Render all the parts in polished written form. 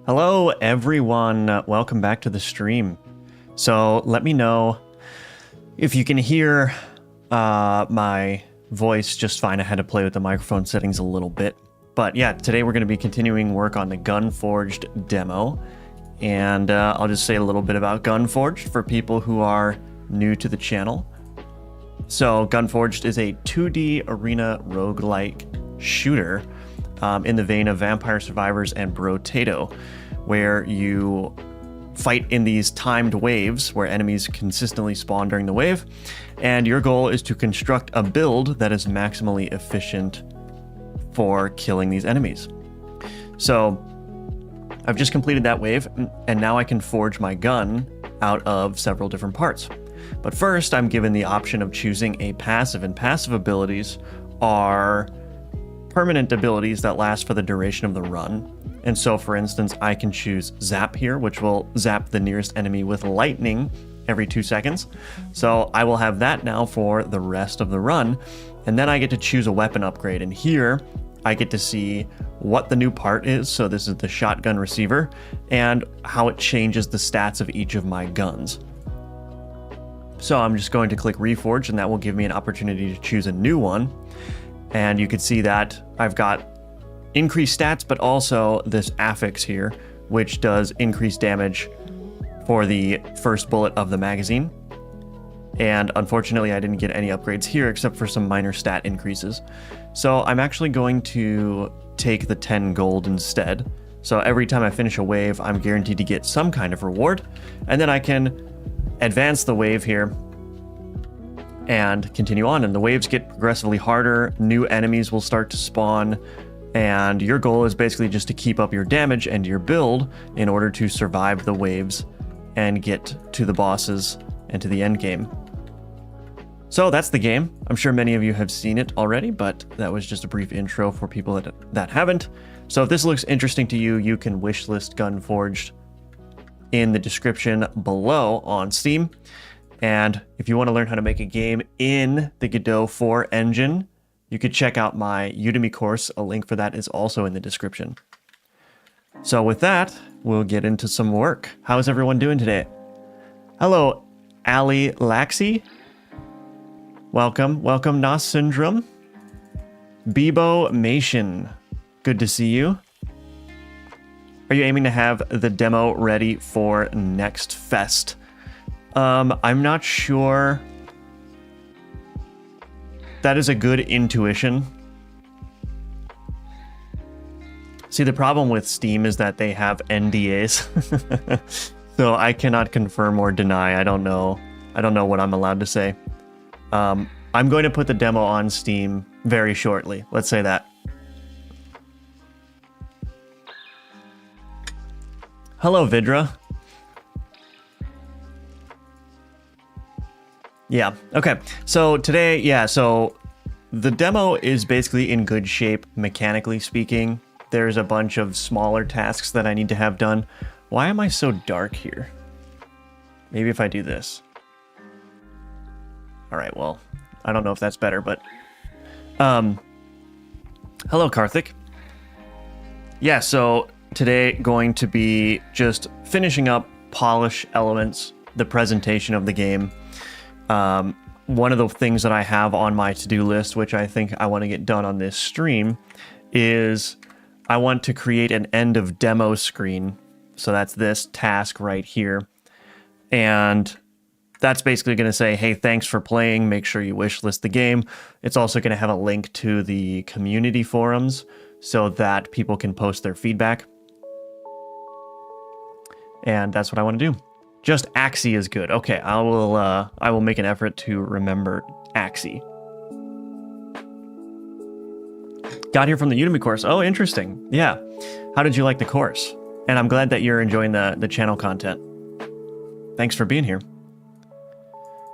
Hello, everyone. Welcome back to the stream. So let me know if you can hear my voice just fine. I had to play with the microphone settings a little bit. But yeah, today we're going to be continuing work on the Gunforged demo. And I'll just say a little bit about Gunforged for people who are new to the channel. So Gunforged is a 2D arena roguelike shooter in the vein of Vampire Survivors and Brotato, where you fight in these timed waves where enemies consistently spawn during the wave, and your goal is to construct a build that is maximally efficient for killing these enemies. So I've just completed that wave, and now I can forge my gun out of several different parts. But first, I'm given the option of choosing a passive, and passive abilities are permanent abilities that last for the duration of the run. And so, for instance, I can choose Zap here, which will zap the nearest enemy with lightning every 2 seconds. So I will have that now for the rest of the run. And then I get to choose a weapon upgrade. And here I get to see what the new part is. So this is the shotgun receiver and how it changes the stats of each of my guns. So I'm just going to click Reforge, and that will give me an opportunity to choose a new one. And you can see that I've got increased stats, but also this affix here, which does increased damage for the first bullet of the magazine. And unfortunately, I didn't get any upgrades here except for some minor stat increases. So I'm actually going to take the 10 gold instead. So every time I finish a wave, I'm guaranteed to get some kind of reward. And then I can advance the wave here and continue on. And the waves get progressively harder. New enemies will start to spawn. And your goal is basically just to keep up your damage and your build in order to survive the waves and get to the bosses and to the end game. So that's the game. I'm sure many of you have seen it already, but that was just a brief intro for people that haven't. So if this looks interesting to you, you can wishlist Gunforged in the description below on Steam. And if you want to learn how to make a game in the Godot 4 engine, you could check out my Udemy course. A link for that is also in the description. So with that, we'll get into some work. How's everyone doing today? Hello, Ali Laxi. Welcome, Nas Syndrome. Bebo Mation. Good to see you. Are you aiming to have the demo ready for next fest? I'm not sure. That is a good intuition. See, the problem with Steam is that they have NDAs. So I cannot confirm or deny. I don't know what I'm allowed to say. I'm going to put the demo on Steam very shortly. Let's say that. Hello, Vidra. Yeah, okay. So today, so the demo is basically in good shape, mechanically speaking. There's a bunch of smaller tasks that I need to have done. Why am I so dark here? Maybe if I do this. All right, well, I don't know if that's better, but... Hello, Karthik. Yeah, so today going to be just finishing up polish elements, the presentation of the game. One of the things that I have on my to-do list, which I think I want to get done on this stream, is I want to create an end of demo screen. So that's this task right here. And that's basically going to say, hey, thanks for playing. Make sure you wishlist the game. It's also going to have a link to the community forums so that people can post their feedback. And that's what I want to do. Just Axie is good. Okay, I will make an effort to remember Axie. Got here from the Udemy course. Oh, interesting. Yeah. How did you like the course? And I'm glad that you're enjoying the channel content. Thanks for being here.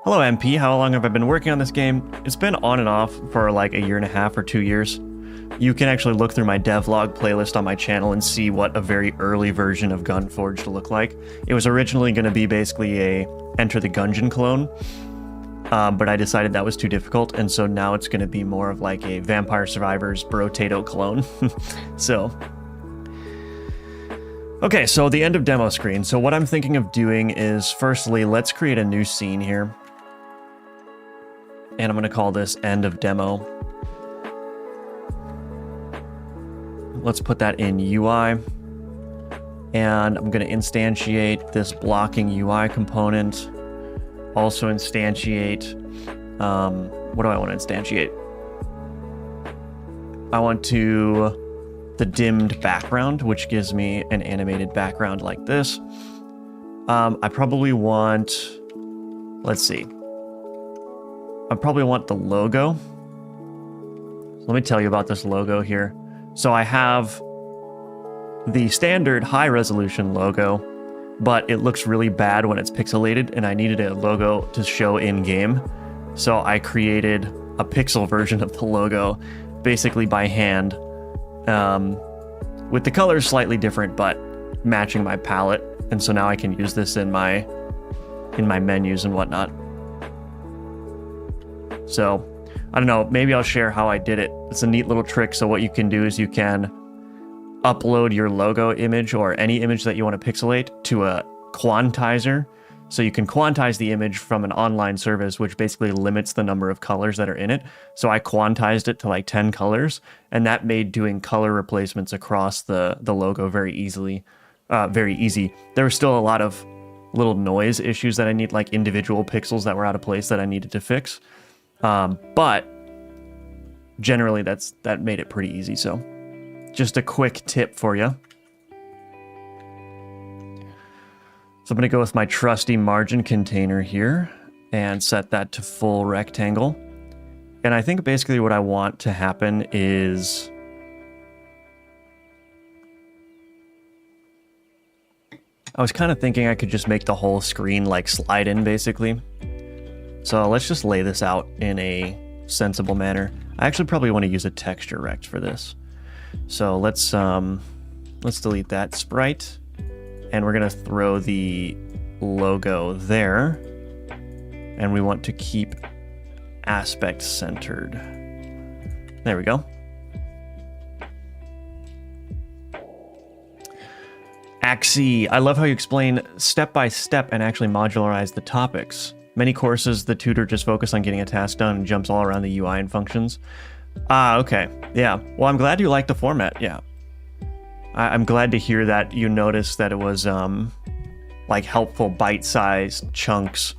Hello, MP. How long have I been working on this game? It's been on and off for like 1.5 years or 2 years. You can actually look through my devlog playlist on my channel and see what a very early version of Gunforged looked like. It was originally going to be basically a Enter the Gungeon clone, but I decided that was too difficult, and so now it's going to be more of like a Vampire Survivors Brotato clone. So, okay, so the end of demo screen. So what I'm thinking of doing is, firstly, let's create a new scene here. And I'm going to call this end of demo. Let's put that in UI. And I'm going to instantiate this blocking UI component. Also instantiate, what do I want to instantiate? I want the dimmed background, which gives me an animated background like this. I probably want, let's see. I probably want the logo. Let me tell you about this logo here. So I have the standard high resolution logo, but it looks really bad when it's pixelated, and I needed a logo to show in-game. So I created a pixel version of the logo, basically by hand, with the colors slightly different, but matching my palette. And so now I can use this in my menus and whatnot. So I don't know, maybe I'll share how I did it. It's a neat little trick. So what you can do is you can upload your logo image or any image that you want to pixelate to a quantizer. So you can quantize the image from an online service, which basically limits the number of colors that are in it. So I quantized it to like 10 colors, and that made doing color replacements across the logo very easy. There were still a lot of little noise issues that I need, like individual pixels that were out of place that I needed to fix. But generally that made it pretty easy. So just a quick tip for you. So I'm going to go with my trusty margin container here and set that to full rectangle. And I think basically what I want to happen is I was kind of thinking I could just make the whole screen like slide in basically. So let's just lay this out in a sensible manner. I actually probably want to use a texture rect for this. So let's delete that sprite. And we're going to throw the logo there. And we want to keep aspect centered. There we go. Axie, I love how you explain step by step and actually modularize the topics. Many courses, the tutor just focuses on getting a task done and jumps all around the UI and functions. Ah, okay. Yeah. Well, I'm glad you like the format. Yeah. I'm glad to hear that you noticed that it was like helpful bite-sized chunks.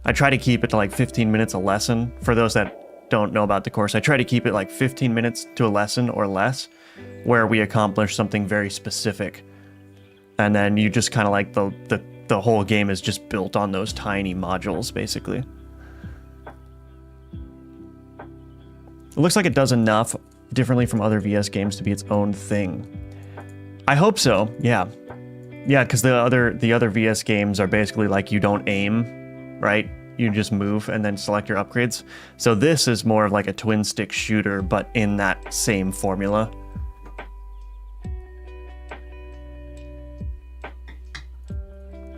I try to keep it to like 15 minutes a lesson. For those that don't know about the course, I try to keep it like 15 minutes to a lesson or less, where we accomplish something very specific. And then you just kind of like the whole game is just built on those tiny modules, basically. It looks like it does enough differently from other VS games to be its own thing. I hope so, yeah. Yeah, because the other VS games are basically like you don't aim, right? You just move and then select your upgrades. So this is more of like a twin stick shooter, but in that same formula.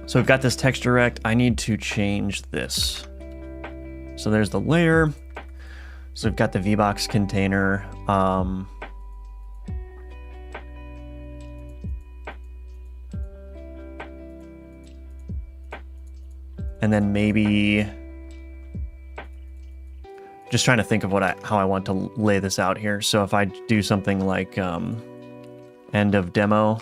So we've got this texture rect. I need to change this. So there's the layer. So we've got the VBox container. And then maybe just trying to think of how I want to lay this out here. So if I do something like end of demo,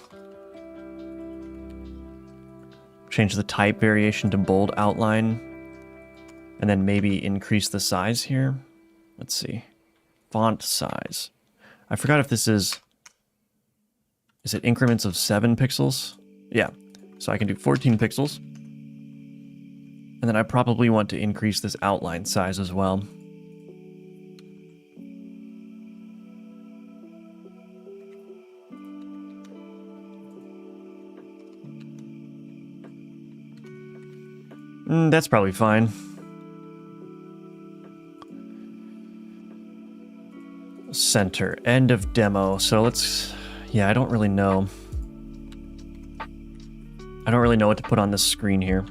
change the type variation to bold outline, and then maybe increase the size here. Let's see. Font size. I forgot if this is it increments of 7 pixels? Yeah. So I can do 14 pixels. And then I probably want to increase this outline size as well. That's probably fine. Center, end of demo. So let's, yeah, I don't really know. I don't really know what to put on this screen here.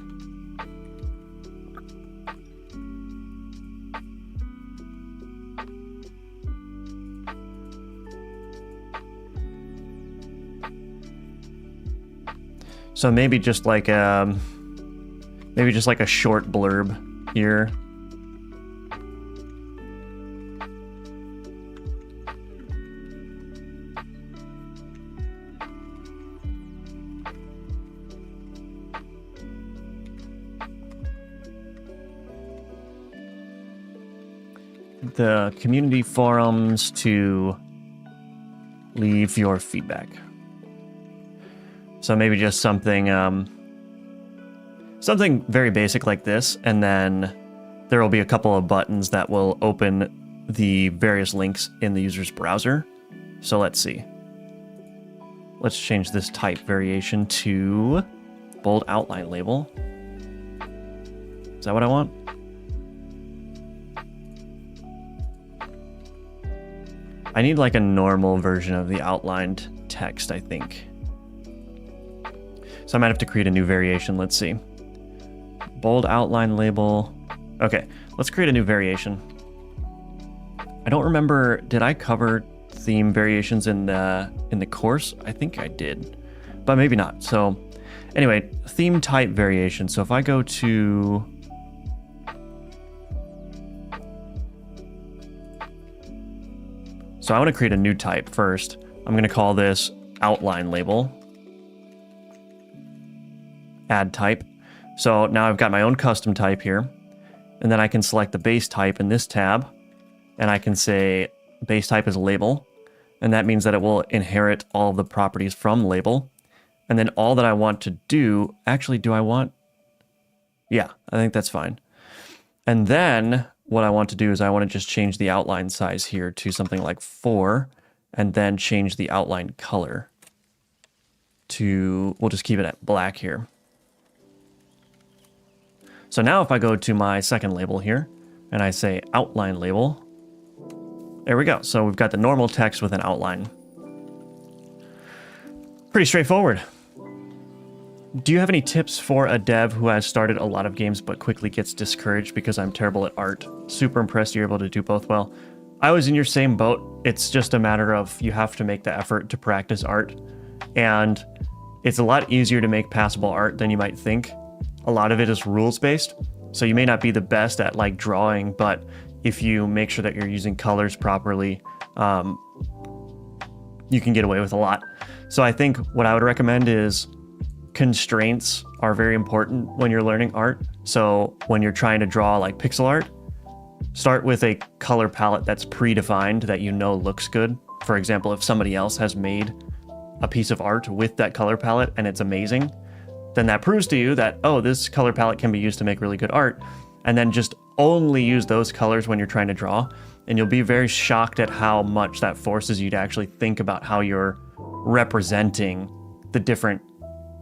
So maybe just like a short blurb here. The community forums to leave your feedback. So maybe just something something very basic like this, and then there will be a couple of buttons that will open the various links in the user's browser. So let's see. Let's change this type variation to Bold outline label. Is that what I want? I need like a normal version of the outlined text, I think. So I might have to create a new variation. Let's see. Bold outline label. Okay, let's create a new variation. I don't remember, did I cover theme variations in the course? I think I did, but maybe not. So anyway, theme type variation. So if I go to I want to create a new type first. I'm going to call this outline label. Add type. So now I've got my own custom type here. And then I can select the base type in this tab. And I can say base type is label. And that means that it will inherit all of the properties from label. And then all that I want to do, actually, do I want? Yeah, I think that's fine. And then what I want to do is I want to just change the outline size here to something like 4, and then change the outline color to, we'll just keep it at black here. So now if I go to my second label here, and I say outline label, there we go. So we've got the normal text with an outline. Pretty straightforward. Do you have any tips for a dev who has started a lot of games but quickly gets discouraged because I'm terrible at art? Super impressed you're able to do both well. I was in your same boat. It's just a matter of you have to make the effort to practice art. And it's a lot easier to make passable art than you might think. A lot of it is rules-based. So you may not be the best at like drawing, but if you make sure that you're using colors properly, you can get away with a lot. So I think what I would recommend is constraints are very important when you're learning art. So when you're trying to draw like pixel art, start with a color palette that's predefined that you know looks good. For example, if somebody else has made a piece of art with that color palette and it's amazing, then that proves to you that, oh, this color palette can be used to make really good art. And then just only use those colors when you're trying to draw. And you'll be very shocked at how much that forces you to actually think about how you're representing the different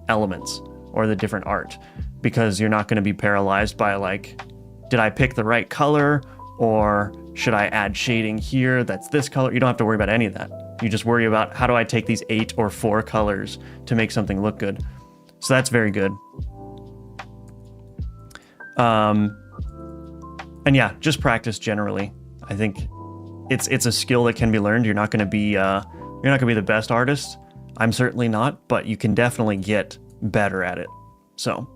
elements or the different art, because you're not going to be paralyzed by like, did I pick the right color, or should I add shading here that's this color? You don't have to worry about any of that. You just worry about how do I take these 8 or 4 colors to make something look good. So that's very good. And yeah, just practice generally. I think it's a skill that can be learned. You're not going to be the best artist. I'm certainly not, but you can definitely get better at it. So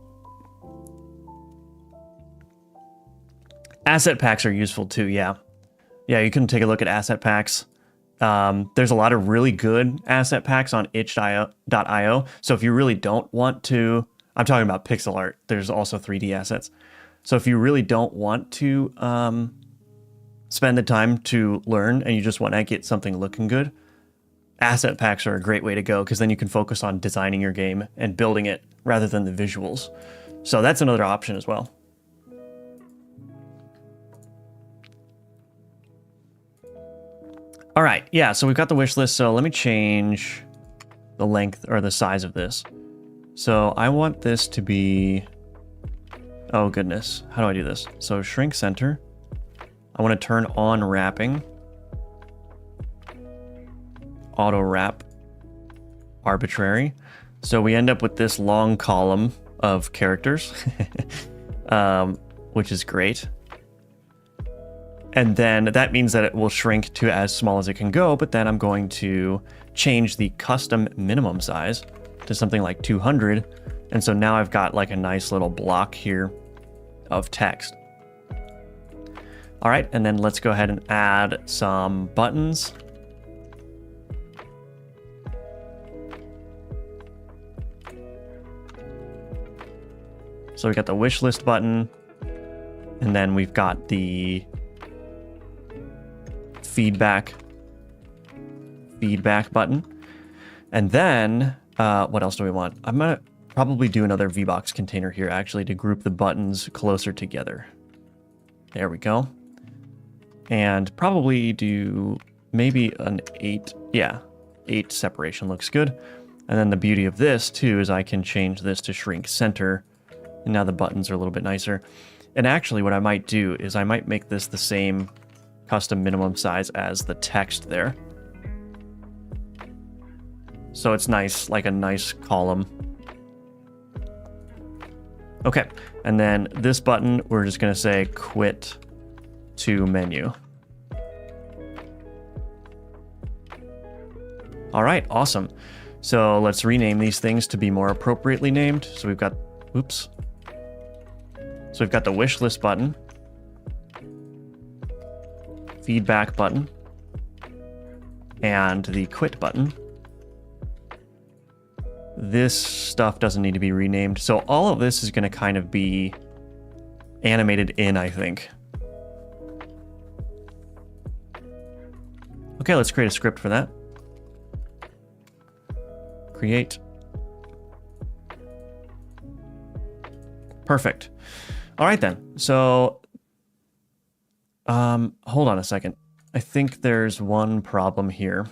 asset packs are useful too. Yeah, you can take a look at asset packs. There's a lot of really good asset packs on itch.io. So if you really don't want to, I'm talking about pixel art. There's also 3D assets. So if you really don't want to spend the time to learn and you just want to get something looking good, asset packs are a great way to go, because then you can focus on designing your game and building it rather than the visuals. So that's another option as well. All right, yeah, so we've got the wish list. So let me change the length or the size of this. So I want this to be, oh goodness, how do I do this? So shrink center. I want to turn on wrapping. Auto wrap arbitrary. So we end up with this long column of characters, which is great. And then that means that it will shrink to as small as it can go, but then I'm going to change the custom minimum size to something like 200. And so now I've got like a nice little block here of text. All right, and then let's go ahead and add some buttons. So we got the wish list button, and then we've got the feedback button. And then what else do we want? I'm gonna probably do another VBox container here actually to group the buttons closer together. There we go. And probably do maybe an 8. Yeah, 8 separation looks good. And then the beauty of this too is I can change this to shrink center. And now the buttons are a little bit nicer. And actually what I might do is I might make this the same custom minimum size as the text there. So it's nice, like a nice column. Okay, and then this button, we're just gonna say quit to menu. All right, awesome. So let's rename these things to be more appropriately named. So we've got, oops. So we've got the wish list button, feedback button, and the quit button. This stuff doesn't need to be renamed. So all of this is going to kind of be animated in, I think. Okay, let's create a script for that. Create. Perfect. All right then. So, hold on a second. I think there's one problem here.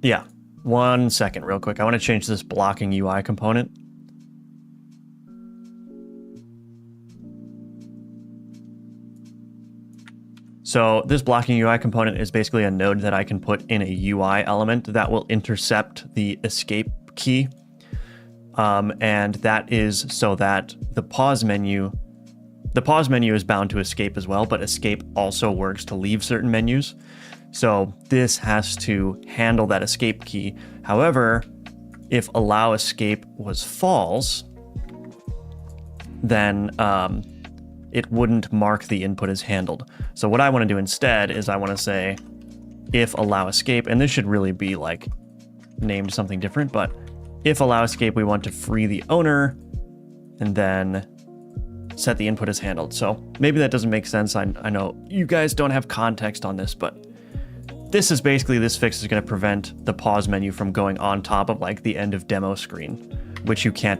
Yeah, 1 second real quick. I want to change this blocking UI component. So this blocking UI component is basically a node that I can put in a UI element that will intercept the escape key. And that is so that the pause menu is bound to escape as well, but escape also works to leave certain menus. So this has to handle that escape key. However, if allow escape was false, then it wouldn't mark the input as handled. So what I want to do instead is I want to say if allow escape, and this should really be like named something different, but if allow escape, we want to free the owner and then set the input as handled. So maybe that doesn't make sense. I know you guys don't have context on this, but this is basically, this fix is going to prevent the pause menu from going on top of like the end of demo screen, which you're not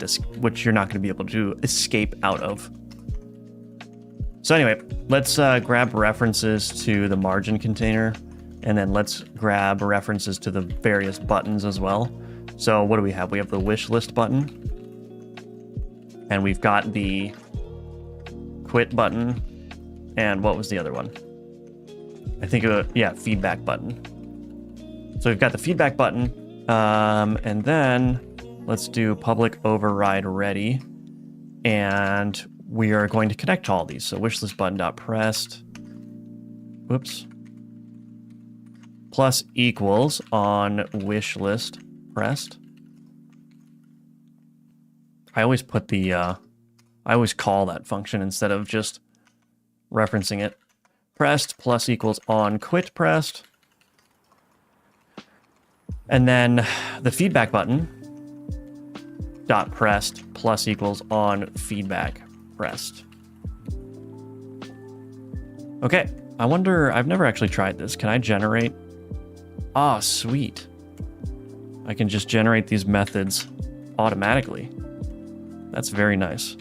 going to be able to escape out of. So anyway, let's grab references to the margin container, and then let's grab references to the various buttons as well. So what do we have? We have the wish list button, and we've got the quit button, and what was the other one? I think, yeah, feedback button. So we've got the feedback button, and then let's do public override ready, and we are going to connect to all these. So wishlist button.pressed, whoops, plus equals on wishlist pressed. I always put the, I always call that function instead of just referencing it. Pressed plus equals on quit pressed. And then the feedback button dot pressed plus equals on feedback pressed. Okay, I wonder, I've never actually tried this. Can I generate? Ah, sweet. I can just generate these methods automatically. That's very nice.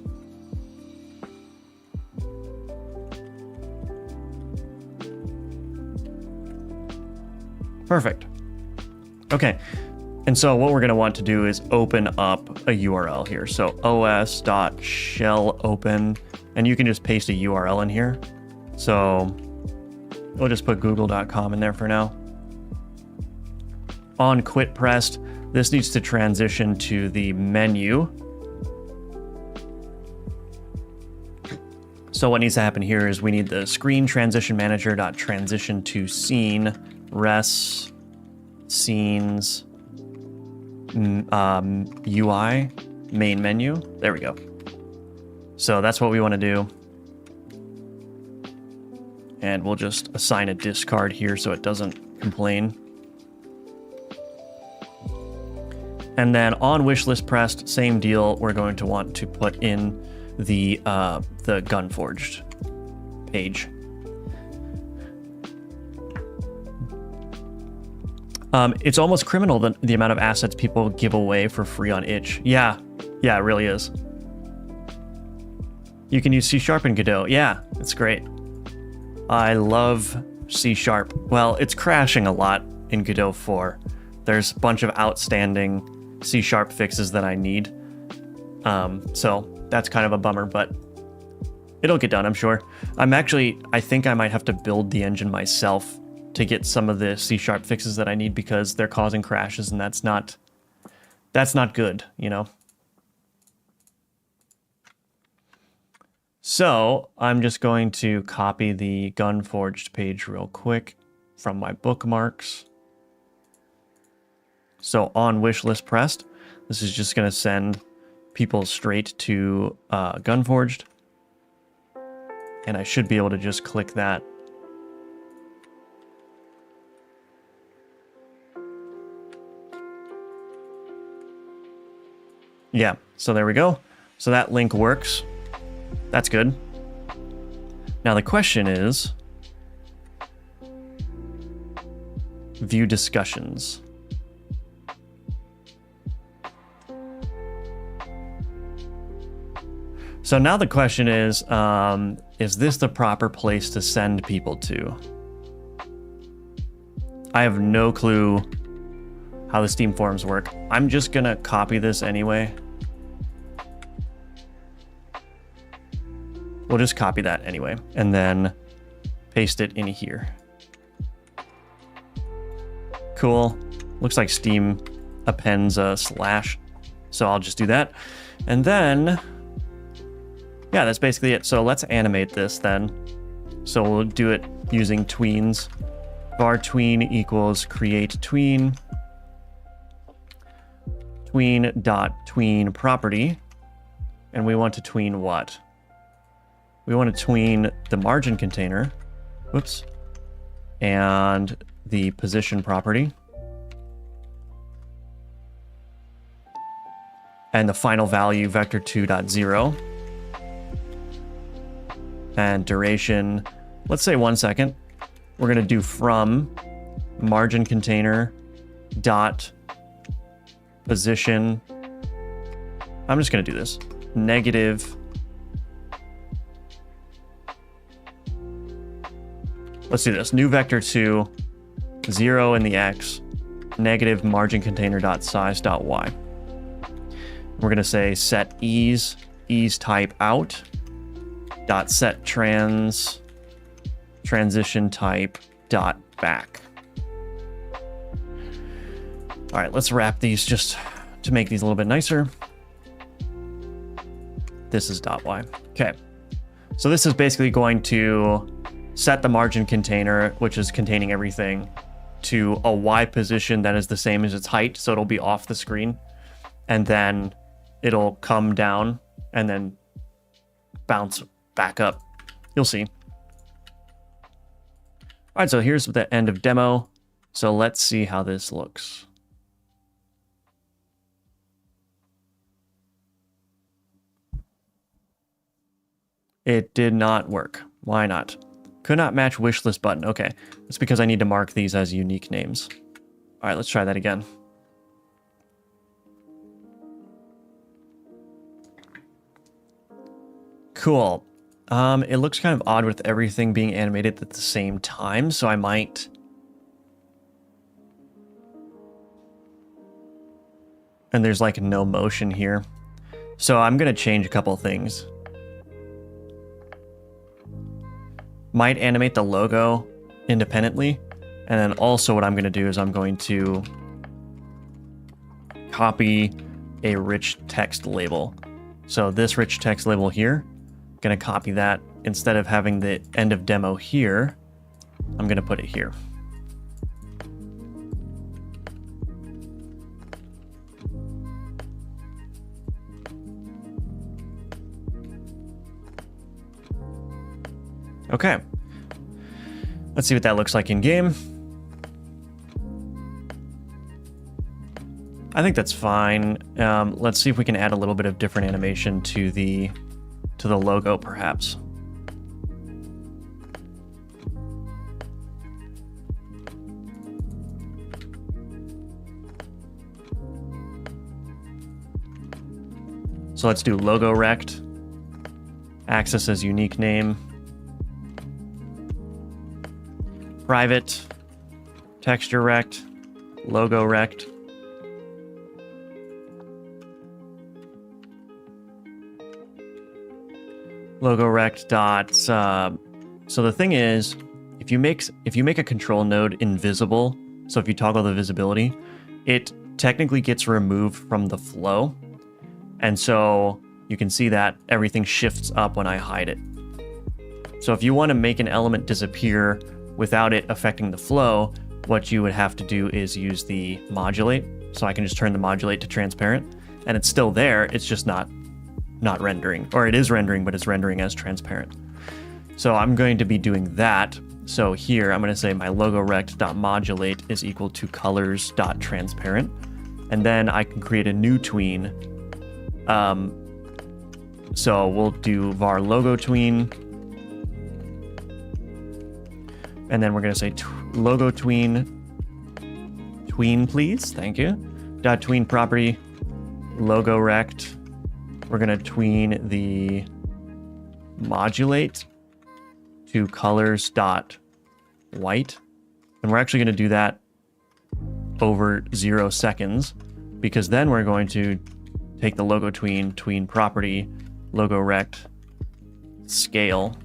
Perfect. Okay, and so what we're going to want to do is open up a URL here. So os.shellopen, and you can just paste a URL in here. So we'll just put google.com in there for now. On quit pressed, this needs to transition to the menu. So what needs to happen here is we need the screen transition manager.transition to scene res scenes UI main menu. There we go. So that's what we want to do. And we'll just assign a discard here so it doesn't complain. And then on wishlist pressed, same deal. We're going to want to put in the Gunforged page. It's almost criminal the amount of assets people give away for free on itch. Yeah, it really is. You can use C# and Godot. Yeah, it's great. I love C#. Well, it's crashing a lot in Godot 4. There's a bunch of outstanding C# fixes that I need. So that's kind of a bummer, but it'll get done, I'm sure. I think I might have to build the engine myself to get some of the C# fixes that I need because they're causing crashes, and that's not good, you know? So I'm just going to copy the Gunforged page real quick from my bookmarks. So on wishlist pressed, this is just going to send people straight to Gunforged. And I should be able to just click that. Yeah, so there we go. So that link works. That's good. Now the question is, view discussions. So now the question is this the proper place to send people to? I have no clue how the Steam forums work. I'm just gonna copy this anyway. We'll just copy that anyway, and then paste it in here. Cool. Looks like Steam appends a slash, so I'll just do that. And then, yeah, that's basically it. So let's animate this then. So we'll do it using tweens. Var tween equals create tween. Tween.tween property. And we want to tween what? We want to tween the margin container. Whoops. And the position property. And the final value vector2.0. And duration, let's say 1 second. We're going to do from margin container dot position. I'm just going to do this. Negative. Let's do this. New vector2, 0 in the x, negative margin container dot size dot y. We're going to say set ease type out dot set transition type dot back. All right, let's wrap these just to make these a little bit nicer. This is dot y. Okay, so this is basically going to set the margin container, which is containing everything, to a y position that is the same as its height, so it'll be off the screen, and then it'll come down and then bounce back up. You'll see. All right, so here's the end of demo. So let's see how this looks. It did not work. Why not? Could not match wishlist button. Okay, that's because I need to mark these as unique names. All right, let's try that again. Cool. It looks kind of odd with everything being animated at the same time, so I might... And there's like no motion here. So I'm going to change a couple of things. Might animate the logo independently. And then also what I'm going to do is I'm going to copy a rich text label. So this rich text label here, I'm going to copy that. Instead of having the end of demo here, I'm going to put it here. Okay, let's see what that looks like in game. I think that's fine. Let's see if we can add a little bit of different animation to the logo, perhaps. So let's do logo rect, access as unique name. private, texture rect, logo rect. Logo rect dot. So the thing is, if you make a control node invisible, so if you toggle the visibility, it technically gets removed from the flow, and so you can see that everything shifts up when I hide it. So if you want to make an element disappear without it affecting the flow, what you would have to do is use the modulate. So I can just turn the modulate to transparent, and it's still there. It's just not rendering, or it is rendering, but it's rendering as transparent. So I'm going to be doing that. So here I'm going to say my logo rect.modulate is equal to colors.transparent, and then I can create a new tween. So we'll do var logo tween, and then we're going to say logo tween please, thank you, dot tween property logo rect. We're going to tween the modulate to colors dot white, and we're actually going to do that over 0 seconds, because then we're going to take the logo tween property logo rect scale.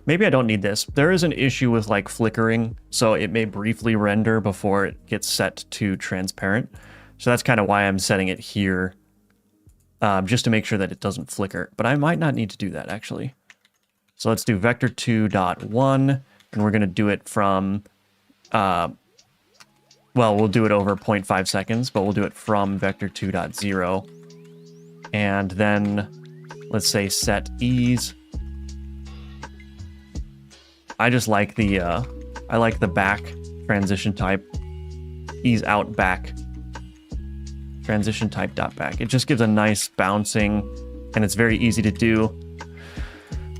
Maybe I don't need this. There is an issue with like flickering, so it may briefly render before it gets set to transparent. So that's kind of why I'm setting it here, just to make sure that it doesn't flicker. But I might not need to do that actually. So let's do vector2.1, and we're going to do it from, well, we'll do it over 0.5 seconds, but we'll do it from vector2.0. And then let's say set ease. I just like the, I like the back transition type, ease out back, transition type dot back. It just gives a nice bouncing, and it's very easy to do.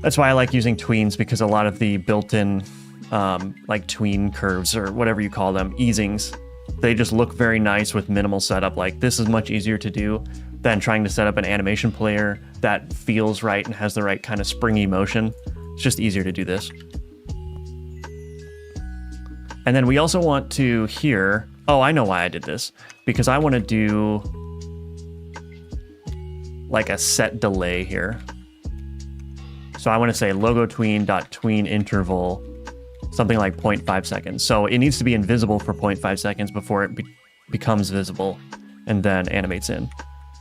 That's why I like using tweens, because a lot of the built-in like tween curves, or whatever you call them, easings, they just look very nice with minimal setup. Like, this is much easier to do than trying to set up an animation player that feels right and has the right kind of springy motion. It's just easier to do this. And then we also want to here, oh, I know why I did this, because I want to do like a set delay here. So I want to say logo tween interval, something like 0.5 seconds. So it needs to be invisible for 0.5 seconds before it becomes visible and then animates in.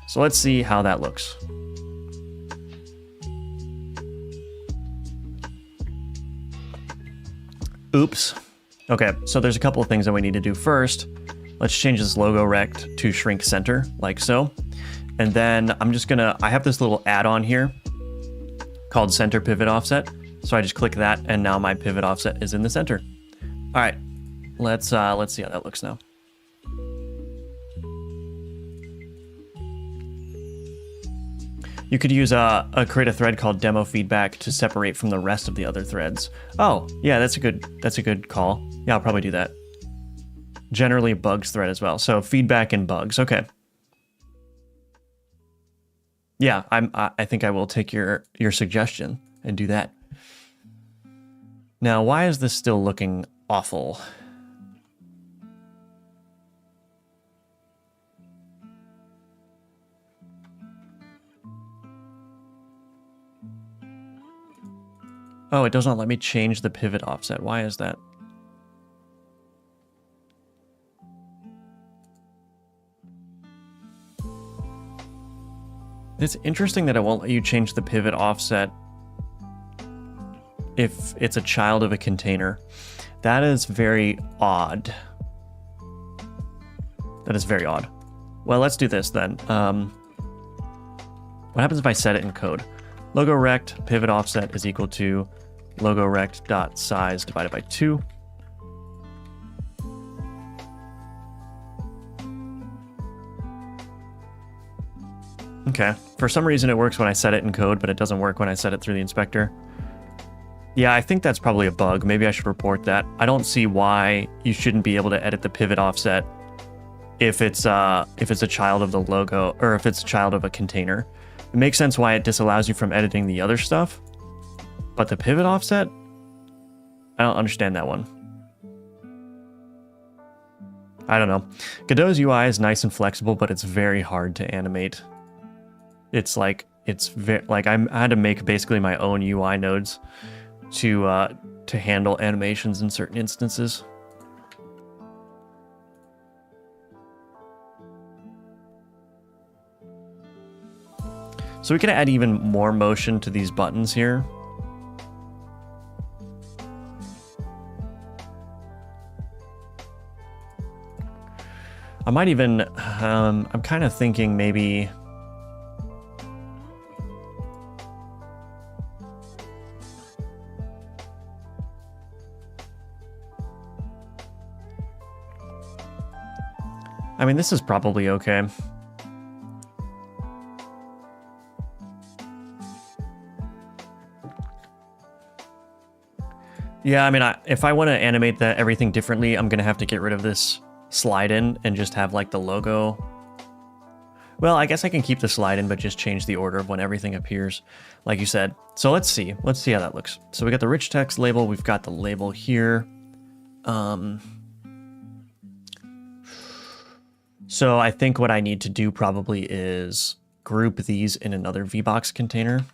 So let's see how that looks. Oops. Okay, so there's a couple of things that we need to do. First, let's change this logo rect to shrink center, like so. And then I'm just gonna, I have this little add-on here called center pivot offset. So I just click that, and now my pivot offset is in the center. All right, let's see how that looks now. You could use create a thread called demo feedback to separate from the rest of the other threads. Oh, yeah, that's a good call. Yeah, I'll probably do that. Generally a bugs thread as well. So feedback and bugs. Okay. Yeah, I think I will take your suggestion and do that. Now, why is this still looking awful? Oh, it does not let me change the pivot offset. Why is that? It's interesting that it won't let you change the pivot offset if it's a child of a container. That is very odd. That is very odd. Well, let's do this then. What happens if I set it in code? Logo rect pivot offset is equal to logo rect dot size divided by 2. Okay. For some reason it works when I set it in code, but it doesn't work when I set it through the inspector. Yeah, I think that's probably a bug. Maybe I should report that. I don't see why you shouldn't be able to edit the pivot offset if it's a child of the logo, or if it's a child of a container. It makes sense why it disallows you from editing the other stuff, but the pivot offset? I don't understand that one. I don't know. Godot's UI is nice and flexible, but it's very hard to animate. It's like I had to make basically my own UI nodes to handle animations in certain instances. So we can add even more motion to these buttons here. I might even, I'm kind of thinking maybe... I mean, this is probably okay. Yeah, I mean, if I want to animate everything differently, I'm going to have to get rid of this slide in and just have like the logo. Well, I guess I can keep the slide in, but just change the order of when everything appears, like you said. So let's see how that looks. So we got the rich text label. We've got the label here. So I think what I need to do probably is group these in another VBox container.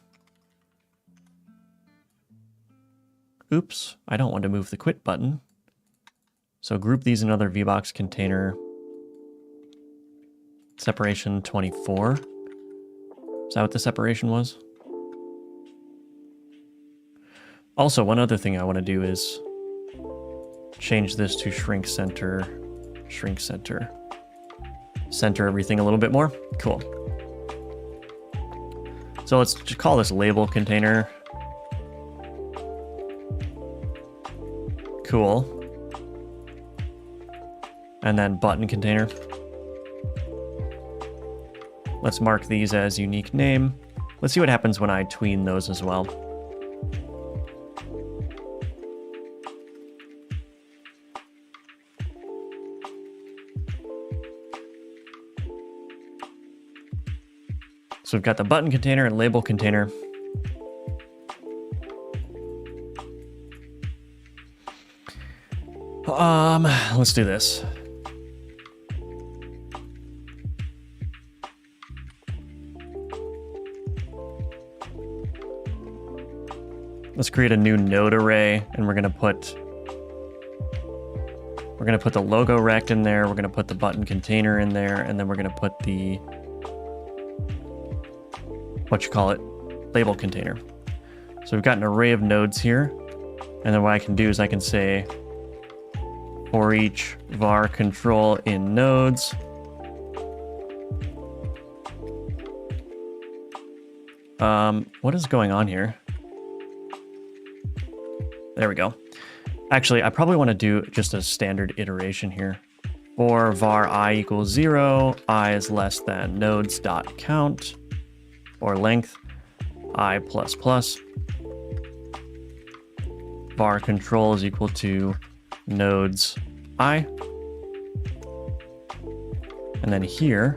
Oops, I don't want to move the quit button. So group these in another VBox container. Separation 24. Is that what the separation was? Also, one other thing I want to do is change this to shrink center. Center everything a little bit more. Cool. So let's just call this label container. Cool. And then button container. Let's mark these as unique name. Let's see what happens when I tween those as well. So we've got the button container and label container. Let's do this. Let's create a new node array, and we're gonna put the logo rect in there. We're gonna put the button container in there, and then we're gonna put the label container. So we've got an array of nodes here, and then what I can do is I can say for each var control in nodes. What is going on here? There we go. Actually, I probably want to do just a standard iteration here. For var I equals 0, I is less than nodes.count, or length, I++. Var control is equal to nodes I. And then here,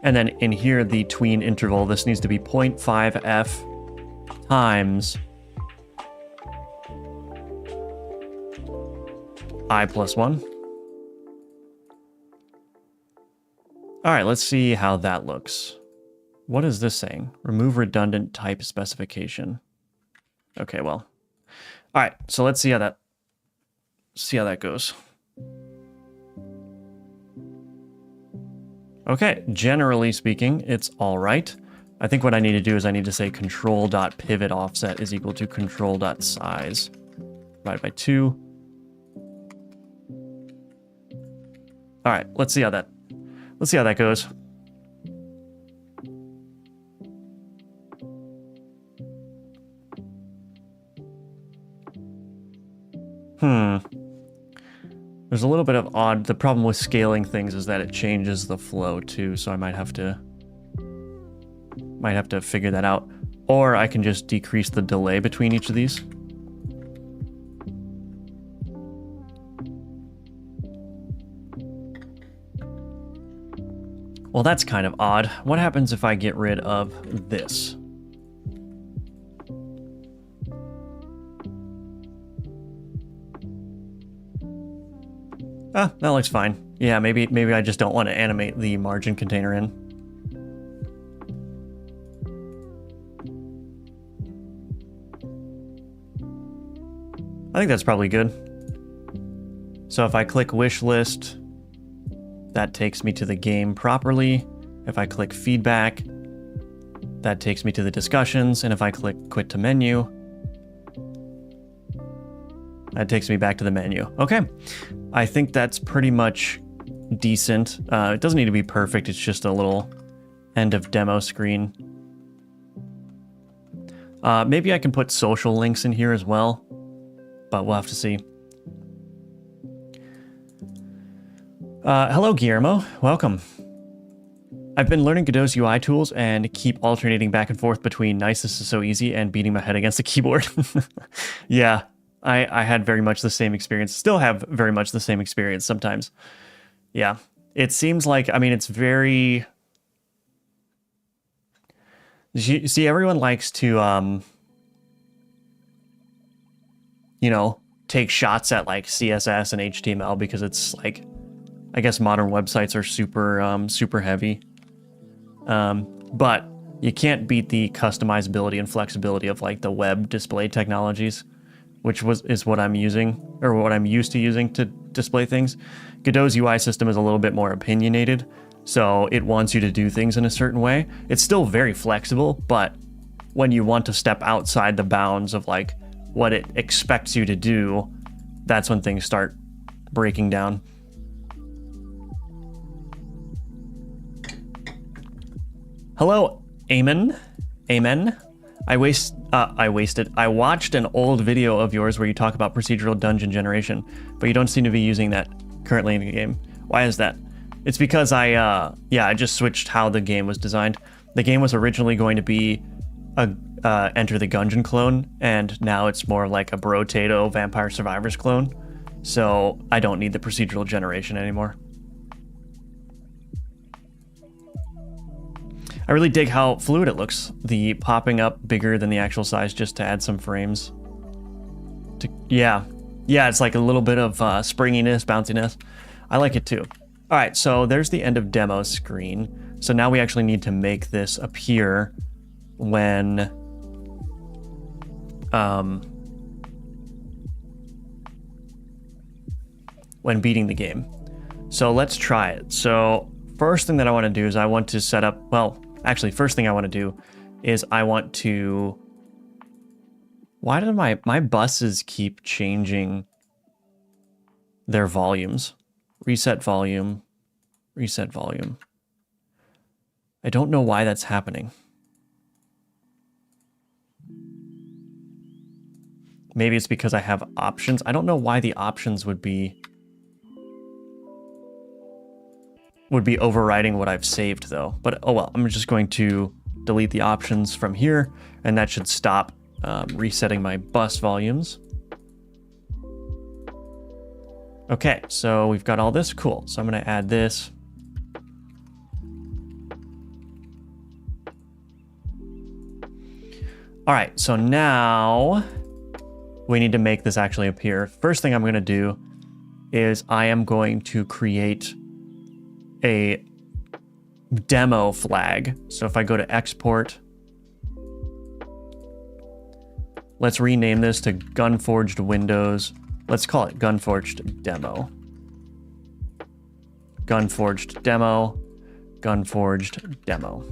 and then in here, the tween interval, this needs to be 0.5f times I+1. All right, let's see how that looks. What is this saying? Remove redundant type specification. Okay, well. All right, so let's see how that goes. Okay, generally speaking, it's all right. I think what I need to do is I need to say control.pivot offset is equal to control.size divided by 2. All right, let's see how that goes. There's a little bit of odd. The problem with scaling things is that it changes the flow too, so I might have to figure that out. Or I can just decrease the delay between each of these. Well, that's kind of odd. What happens if I get rid of this? Ah, that looks fine. Yeah, maybe I just don't want to animate the margin container in. I think that's probably good. So if I click wish list, that takes me to the game properly. If I click feedback, that takes me to the discussions. And if I click quit to menu, that takes me back to the menu. Okay, I think that's pretty much decent. It doesn't need to be perfect. It's just a little end of demo screen. Maybe I can put social links in here as well, but we'll have to see. Hello, Guillermo. Welcome. I've been learning Godot's UI tools and keep alternating back and forth between nice, this is so easy, and beating my head against the keyboard. Yeah, I had very much the same experience. Still have very much the same experience sometimes. Yeah, it seems like, I mean, it's very... You see, everyone likes to, you know, take shots at like CSS and HTML because it's like, I guess modern websites are super heavy. But you can't beat the customizability and flexibility of like the web display technologies, which is what I'm using, or what I'm used to using to display things. Godot's UI system is a little bit more opinionated, so it wants you to do things in a certain way. It's still very flexible, but when you want to step outside the bounds of like what it expects you to do, that's when things start breaking down. Hello, Amen. Amen. I watched an old video of yours where you talk about procedural dungeon generation, but you don't seem to be using that currently in the game. Why is that? It's because I just switched how the game was designed. The game was originally going to be a Enter the Gungeon clone, and now it's more like a Brotato Vampire Survivors clone. So I don't need the procedural generation anymore. I really dig how fluid it looks. The popping up bigger than the actual size just to add some frames. Yeah, it's like a little bit of springiness, bounciness. I like it too. All right, so there's the end of demo screen. So now we actually need to make this appear when beating the game. So let's try it. So first thing that I want to do is I want to set up, well, actually, first thing I want to do is I want to... Why do my buses keep changing their volumes? Reset volume. Reset volume. I don't know why that's happening. Maybe it's because I have options. I don't know why the options would be overriding what I've saved though. But oh well, I'm just going to delete the options from here, and that should stop resetting my bus volumes. Okay, so we've got all this. Cool. So I'm going to add this. All right, so now we need to make this actually appear. First thing I'm going to do is I am going to create a demo flag. So if I go to export, let's rename this to Gunforged Windows. Let's call it Gunforged Demo. Gunforged Demo. Gunforged Demo.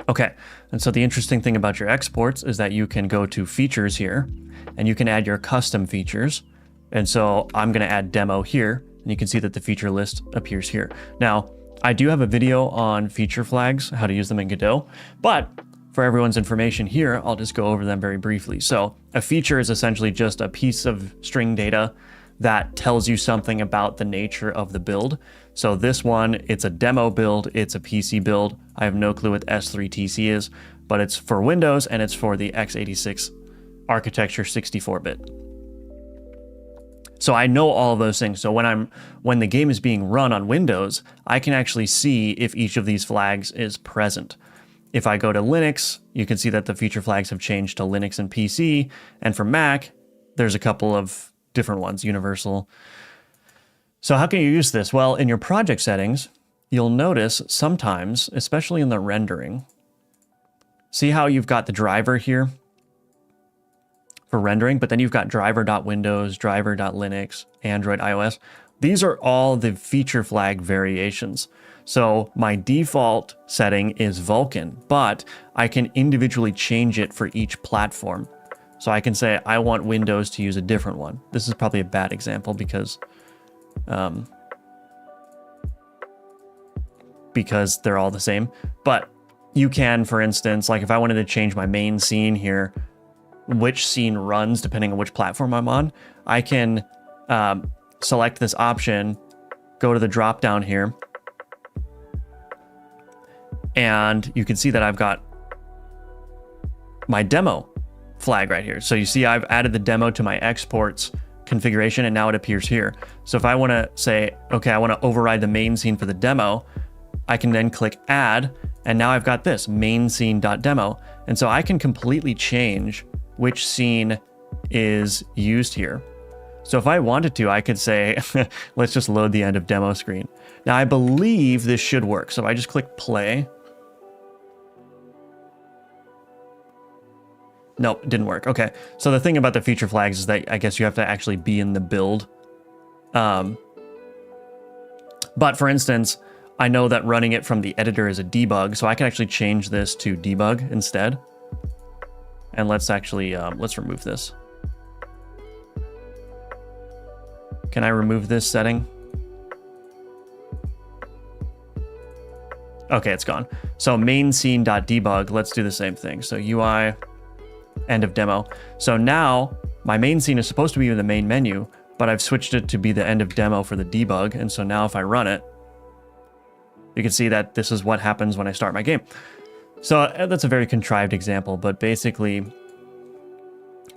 Okay, and so the interesting thing about your exports is that you can go to features here and you can add your custom features. And so I'm going to add demo here, and you can see that the feature list appears here. Now, I do have a video on feature flags, how to use them in Godot, but for everyone's information here, I'll just go over them very briefly. So a feature is essentially just a piece of string data that tells you something about the nature of the build. So this one, it's a demo build, it's a PC build. I have no clue what S3TC is, but it's for Windows and it's for the x86 architecture 64-bit. So I know all of those things. So when the game is being run on Windows, I can actually see if each of these flags is present. If I go to Linux, you can see that the feature flags have changed to Linux and PC. And for Mac, there's a couple of different ones, universal. So how can you use this? Well, in your project settings, you'll notice sometimes, especially in the rendering, see how you've got the driver here for rendering, but then you've got driver.windows, driver.linux, Android, iOS. These are all the feature flag variations. So my default setting is Vulkan, but I can individually change it for each platform. So I can say, I want Windows to use a different one. This is probably a bad example because they're all the same. But you can, for instance, like if I wanted to change my main scene here, which scene runs depending on which platform I'm on, I can select this option, go to the drop down here, and you can see that I've got my demo flag right here. So you see I've added the demo to my exports configuration, and now it appears here. So if I want to say, okay, I want to override the main scene for the demo, I can then click add, and now I've got this main scene.demo. And so I can completely change which scene is used here. So if I wanted to, I could say, let's just load the end of demo screen. Now I believe this should work. So if I just click play. Nope, didn't work. Okay, so the thing about the feature flags is that I guess you have to actually be in the build. But for instance, I know that running it from the editor is a debug, so I can actually change this to debug instead. And let's actually, let's remove this. Can I remove this setting? Okay, it's gone. So main scene.debug, let's do the same thing. So UI, end of demo. So now my main scene is supposed to be in the main menu, but I've switched it to be the end of demo for the debug. And so now if I run it, you can see that this is what happens when I start my game. So that's a very contrived example, but basically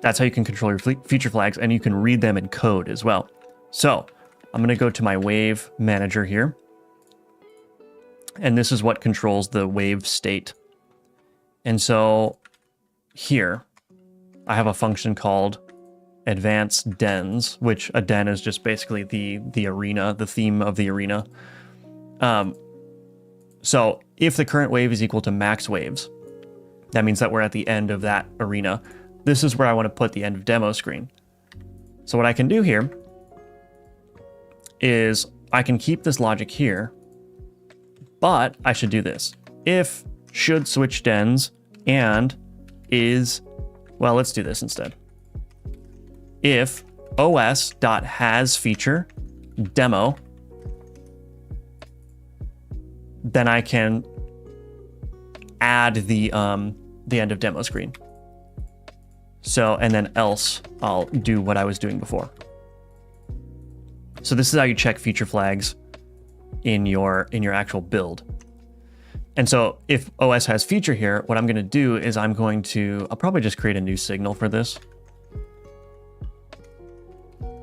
that's how you can control your feature flags, and you can read them in code as well. So I'm going to go to my wave manager here. And this is what controls the wave state. And so here I have a function called advanced dens, which a den is just basically the arena, the theme of the arena. So if the current wave is equal to max waves, that means that we're at the end of that arena. This is where I want to put the end of demo screen. So what I can do here is I can keep this logic here, but I should do this. If should switch dens and is, well, let's do this instead. If os.has feature demo, then I can add the end of demo screen. So, and then else I'll do what I was doing before. So this is how you check feature flags in your actual build. And so if OS has feature here, what I'm going to do is I'll probably just create a new signal for this.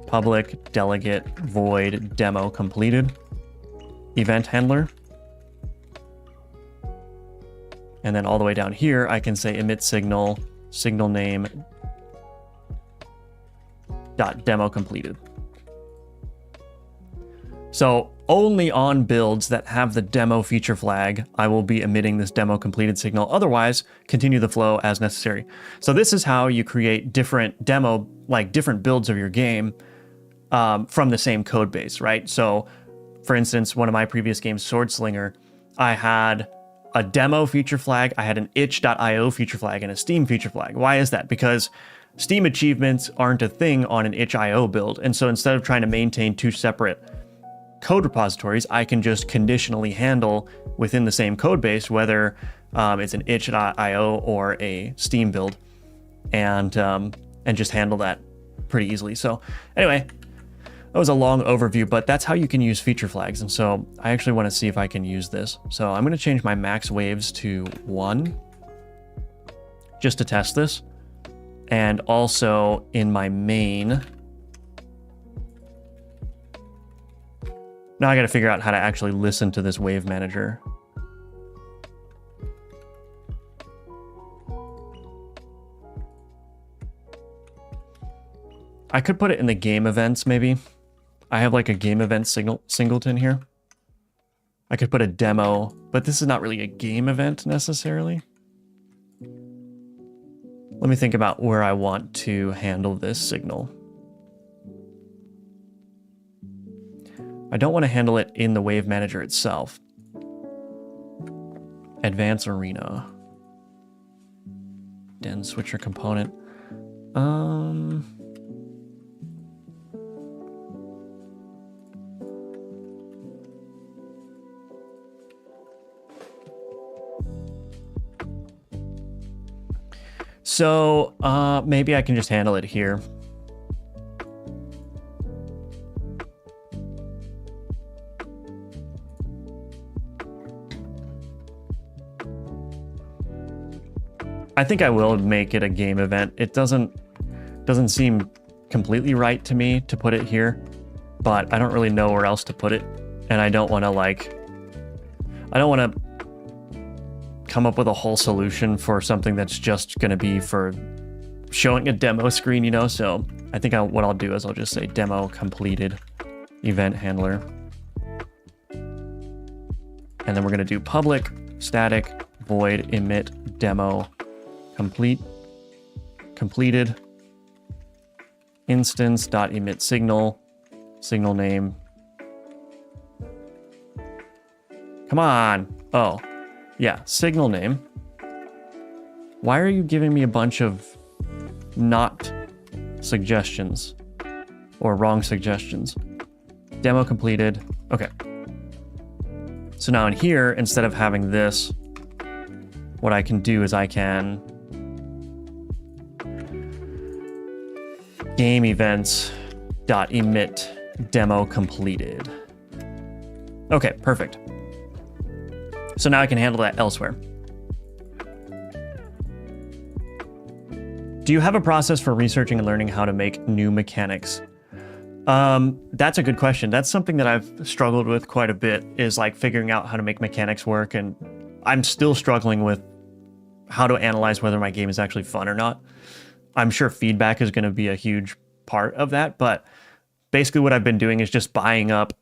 Public delegate void demo completed event handler. And then all the way down here, I can say emit signal name dot demo completed. So only on builds that have the demo feature flag, I will be emitting this demo completed signal. Otherwise, continue the flow as necessary. So this is how you create different different builds of your game from the same code base, right? So for instance, one of my previous games, Swordslinger, I had a demo feature flag, I had an itch.io feature flag, and a Steam feature flag. Why is that? Because Steam achievements aren't a thing on an itch.io build. And so instead of trying to maintain two separate code repositories, I can just conditionally handle within the same code base, whether it's an itch.io or a Steam build, and just handle that pretty easily. So anyway, that was a long overview, but that's how you can use feature flags. And so I actually want to see if I can use this. So I'm going to change my max waves to 1 just to test this. And also in my main, Now I got to figure out how to actually listen to this wave manager. I could put it in the game events, maybe. I have like a game event singleton here. I could put a demo, but this is not really a game event necessarily. Let me think about where I want to handle this signal. I don't want to handle it in the wave manager itself. Advanced arena. Den switcher component. So maybe I can just handle it here. I think I will make it a game event. It doesn't seem completely right to me to put it here, but I don't really know where else to put it, and I don't want to come up with a whole solution for something that's just going to be for showing a demo screen, you know? So I think what I'll do is I'll just say demo completed event handler. And then we're going to do public static void emit demo completed instance dot emit signal name. Come on. Oh, yeah, signal name. Why are you giving me a bunch of not suggestions or wrong suggestions? Demo completed. Okay. So now in here, instead of having this, what I can do is I can game events dot emit demo completed. Okay, perfect. So now I can handle that elsewhere. Do you have a process for researching and learning how to make new mechanics? That's a good question. That's something that I've struggled with quite a bit, is like figuring out how to make mechanics work, and I'm still struggling with how to analyze whether my game is actually fun or not. I'm sure feedback is going to be a huge part of that, but basically what I've been doing is just buying up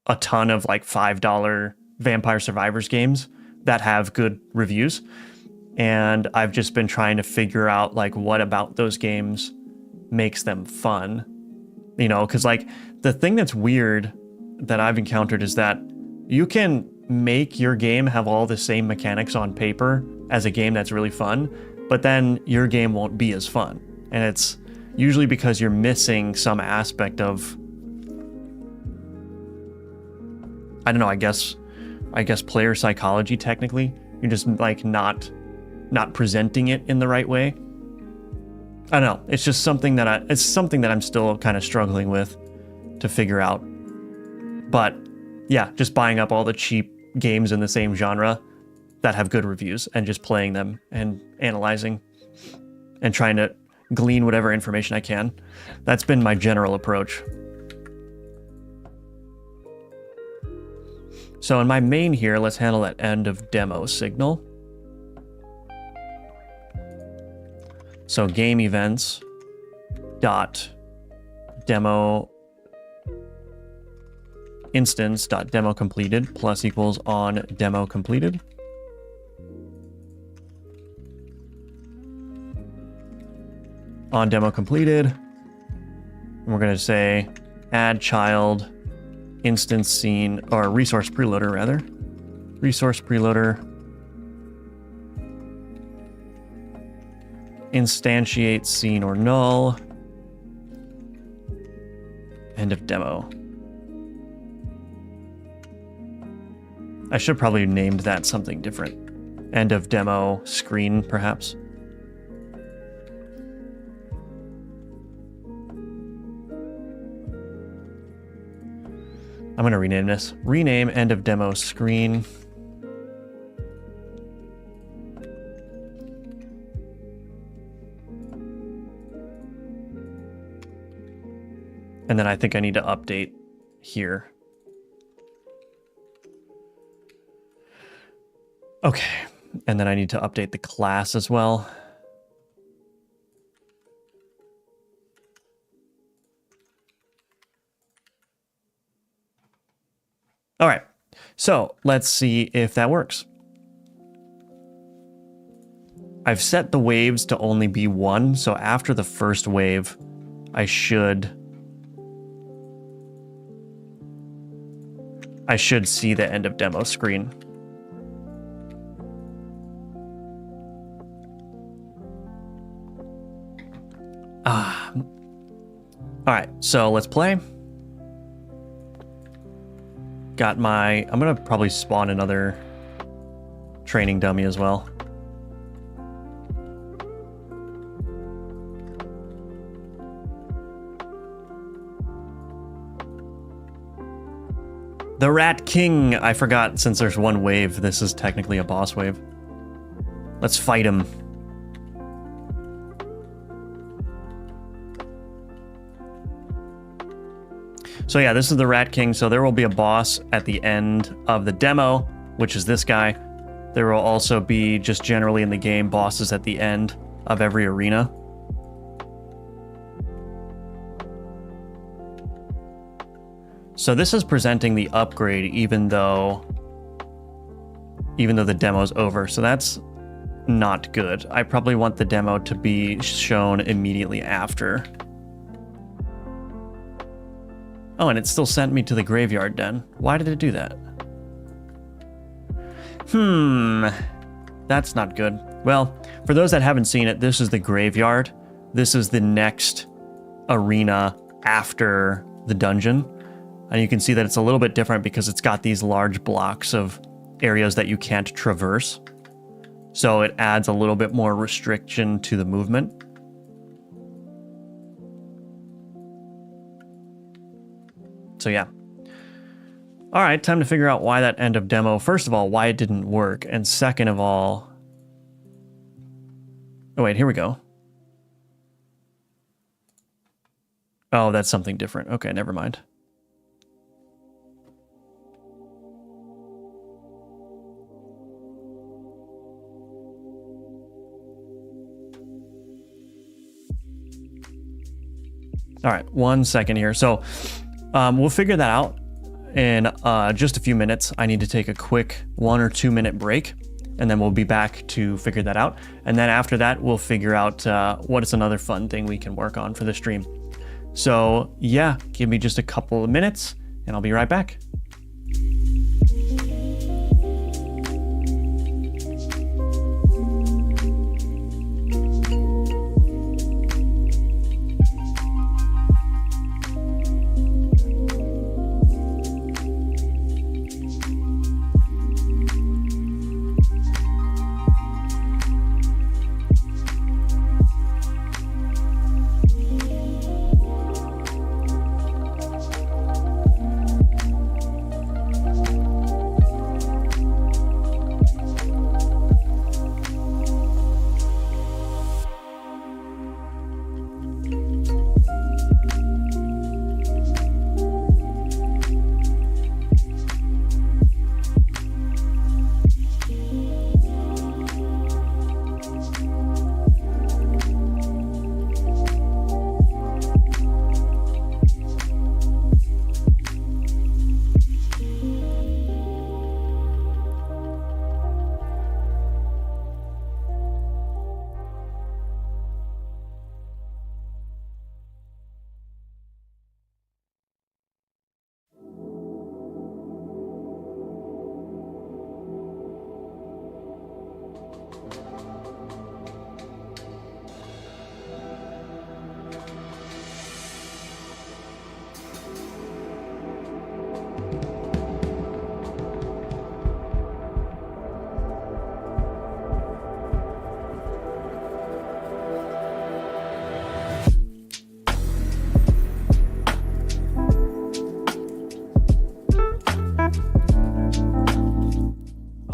a ton of like $5 Vampire Survivors games that have good reviews, and I've just been trying to figure out like what about those games makes them fun, you know, because like the thing that's weird that I've encountered is that you can make your game have all the same mechanics on paper as a game that's really fun, but then your game won't be as fun, and it's usually because you're missing some aspect of, I don't know, I guess player psychology. Technically, you're just like not presenting it in the right way. I don't know. It's just something that I'm still kind of struggling with to figure out. But yeah, just buying up all the cheap games in the same genre that have good reviews and just playing them and analyzing and trying to glean whatever information I can. That's been my general approach. So in my main here, let's handle that end of demo signal. So game events dot demo instance dot demo completed plus equals on demo completed. On demo completed, and we're going to say add child instance scene, or resource preloader rather. Resource preloader instantiate scene or null. End of demo. I should probably named that something different. End of demo screen, perhaps. I'm going to rename this. Rename end of demo screen. And then I think I need to update here. Okay, and then I need to update the class as well. All right, so let's see if that works. I've set the waves to only be 1, so after the first wave, I should see the end of demo screen. All right, so let's play. Got my... I'm gonna probably spawn another training dummy as well. The Rat King! I forgot, since there's one wave, this is technically a boss wave. Let's fight him. So yeah, this is the Rat King, so there will be a boss at the end of the demo, which is this guy. There will also be, just generally in the game, bosses at the end of every arena. So this is presenting the upgrade even though the demo's over, so that's not good. I probably want the demo to be shown immediately after. Oh, and it still sent me to the graveyard den. Why did it do that? That's not good. Well, for those that haven't seen it, this is the graveyard. This is the next arena after the dungeon. And you can see that it's a little bit different because it's got these large blocks of areas that you can't traverse. So it adds a little bit more restriction to the movement. So yeah. All right, time to figure out why that end of demo, first of all, why it didn't work. And second of all, oh wait, here we go. Oh, that's something different. Okay, never mind. All right, 1 second here. So we'll figure that out in just a few minutes. I need to take a quick 1 or 2 minute break, and then we'll be back to figure that out. And then after that, we'll figure out what is another fun thing we can work on for the stream. So yeah, give me just a couple of minutes, and I'll be right back.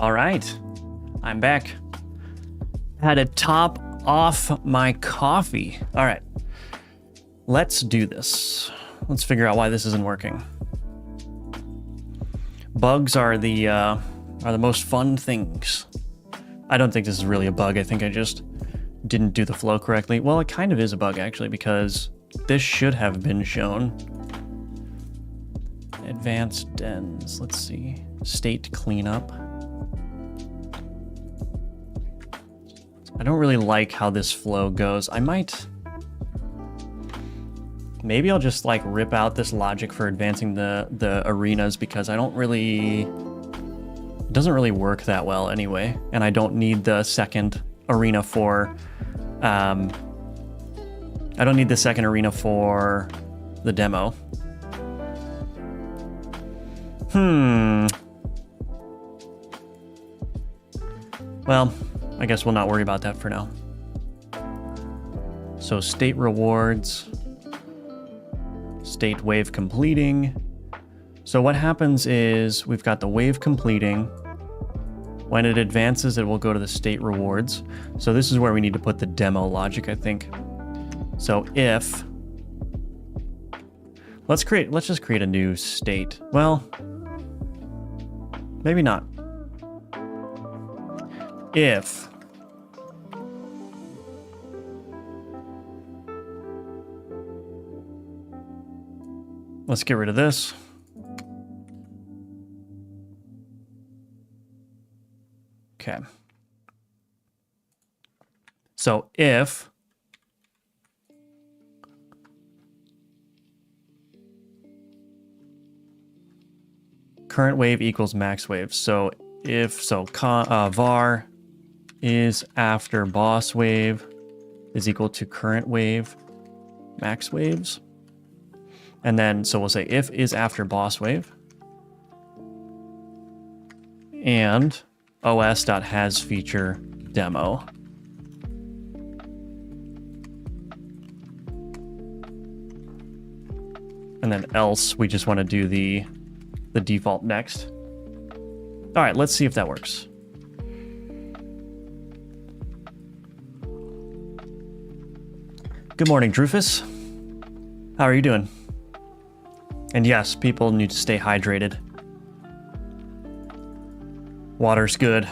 All right, I'm back. Had to top off my coffee. All right, let's do this. Let's figure out why this isn't working. Bugs are the most fun things. I don't think this is really a bug. I think I just didn't do the flow correctly. Well, it kind of is a bug actually, because this should have been shown. Advanced dens, let's see. State cleanup. I don't really like how this flow goes. I might... Maybe I'll just like rip out this logic for advancing the arenas, because I don't really... It doesn't really work that well anyway. And I don't need the second arena for... I don't need the second arena for the demo. Well, I guess we'll not worry about that for now. So state rewards, state wave completing. So what happens is we've got the wave completing. When it advances, it will go to the state rewards. So this is where we need to put the demo logic, I think. So if, let's just create a new state. Well, maybe not. If let's get rid of this. Okay. So if current wave equals max wave. So if var is after boss wave is equal to current wave max waves. And then, so we'll say if is after boss wave and os.hasFeature demo. And then else, we just want to do the default next. All right, let's see if that works. Good morning, Drufus. How are you doing? And yes, people need to stay hydrated. Water's good.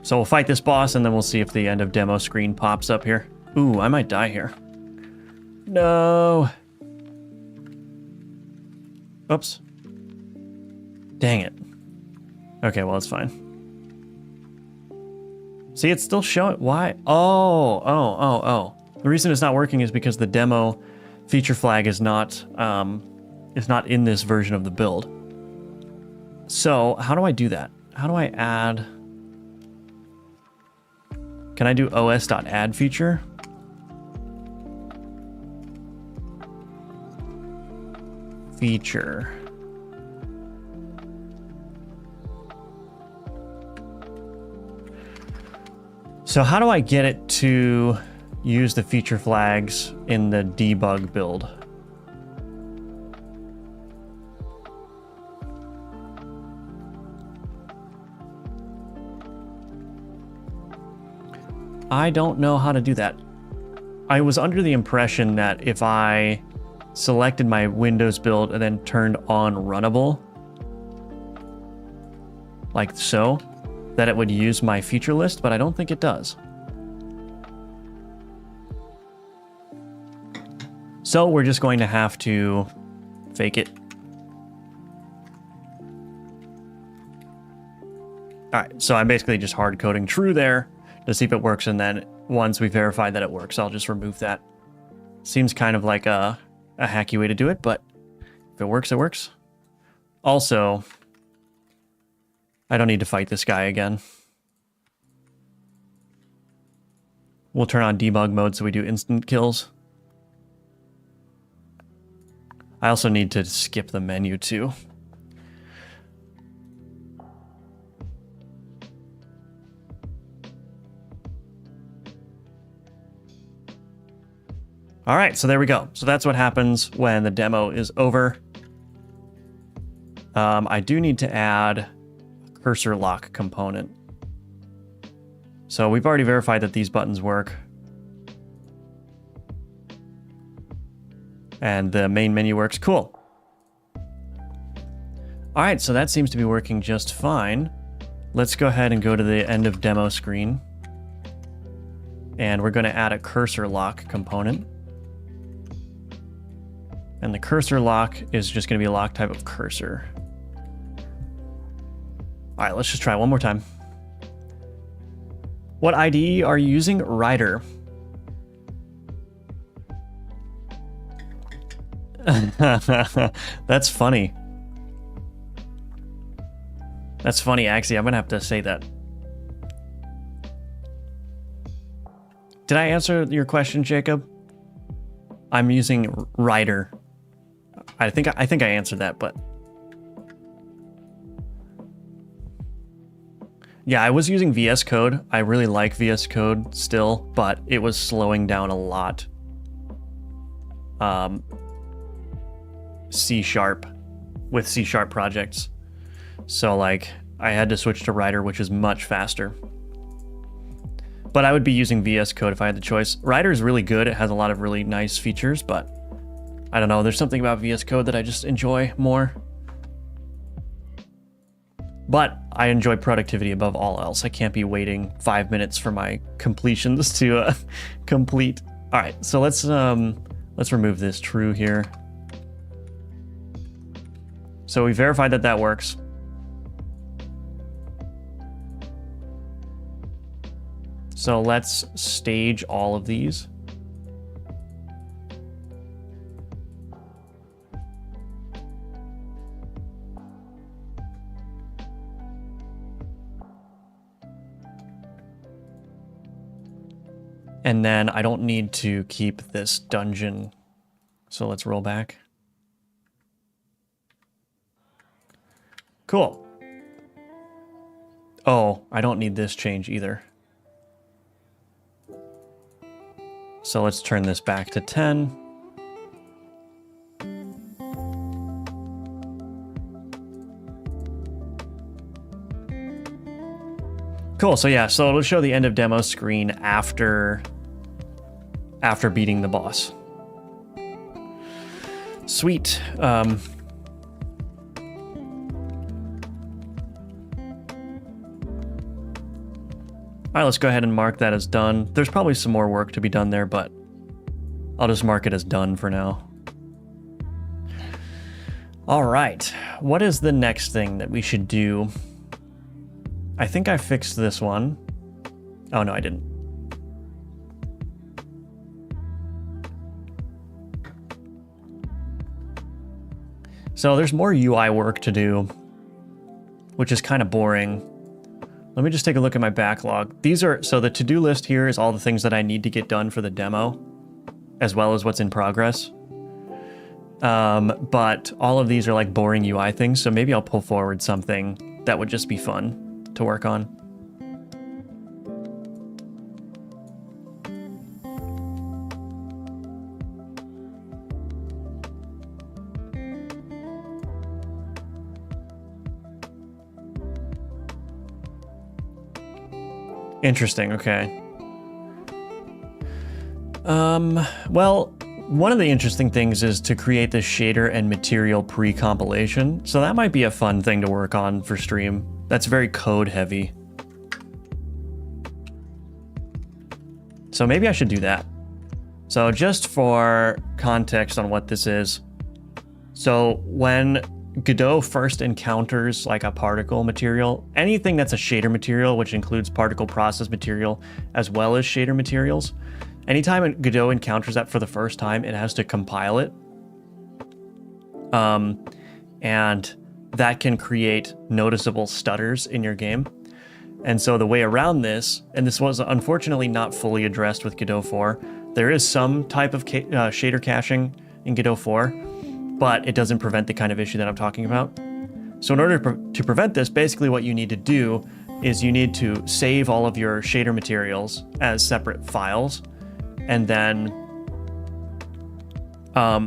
So we'll fight this boss and then we'll see if the end of demo screen pops up here. Ooh, I might die here. No. Oops. Dang it. Okay, well, it's fine. See, it's still showing. Why? Oh. The reason it's not working is because the demo feature flag is not in this version of the build. So how do I do that? How do I add? Can I do os.add feature? Feature. So how do I get it to use the feature flags in the debug build? I don't know how to do that. I was under the impression that if I selected my Windows build and then turned on runnable, like so, that it would use my feature list, but I don't think it does. So we're just going to have to fake it. All right, so I'm basically just hard coding true there to see if it works, and then once we verify that it works, I'll just remove that. Seems kind of like a hacky way to do it, but if it works, it works. Also, I don't need to fight this guy again. We'll turn on debug mode so we do instant kills. I also need to skip the menu too. All right, so there we go. So that's what happens when the demo is over. I do need to add a cursor lock component. So we've already verified that these buttons work. And the main menu works. Cool. All right, so that seems to be working just fine. Let's go ahead and go to the end of demo screen. And we're going to add a cursor lock component. And the cursor lock is just going to be a lock type of cursor. All right, let's just try one more time. What IDE are you using? Rider. That's funny. That's funny, Axie. I'm going to have to say that. Did I answer your question, Jacob? I'm using Rider. I think I answered that, but yeah, I was using VS Code. I really like VS Code still, but it was slowing down a lot. C# with C# projects. So like I had to switch to Rider, which is much faster. But I would be using VS Code if I had the choice. Rider is really good. It has a lot of really nice features, but I don't know. There's something about VS Code that I just enjoy more. But I enjoy productivity above all else. I can't be waiting 5 minutes for my completions to complete. All right, so let's remove this true here. So we verified that that works. So let's stage all of these. And then I don't need to keep this dungeon. So let's roll back. Cool. Oh, I don't need this change either. So let's turn this back to 10. Cool, so yeah, so it'll show the end of demo screen after beating the boss. Sweet. All right, let's go ahead and mark that as done. There's probably some more work to be done there, but I'll just mark it as done for now. All right, what is the next thing that we should do? I think I fixed this one. Oh, no, I didn't. So there's more UI work to do, which is kind of boring. Let me just take a look at my backlog. These are, so the to-do list here is all the things that I need to get done for the demo, as well as what's in progress. But all of these are like boring UI things, so maybe I'll pull forward something that would just be fun to work on. Interesting, okay. Well, one of the interesting things is to create the shader and material pre-compilation. So that might be a fun thing to work on for stream. That's very code heavy. So maybe I should do that. So just for context on what this is. So when Godot first encounters like a particle material, anything that's a shader material, which includes particle process material, as well as shader materials, anytime Godot encounters that for the first time, it has to compile it. And that can create noticeable stutters in your game. And so the way around this, and this was unfortunately not fully addressed with Godot 4, there is some type of shader caching in Godot 4, but it doesn't prevent the kind of issue that I'm talking about. So in order to prevent this, basically what you need to do is you need to save all of your shader materials as separate files, and then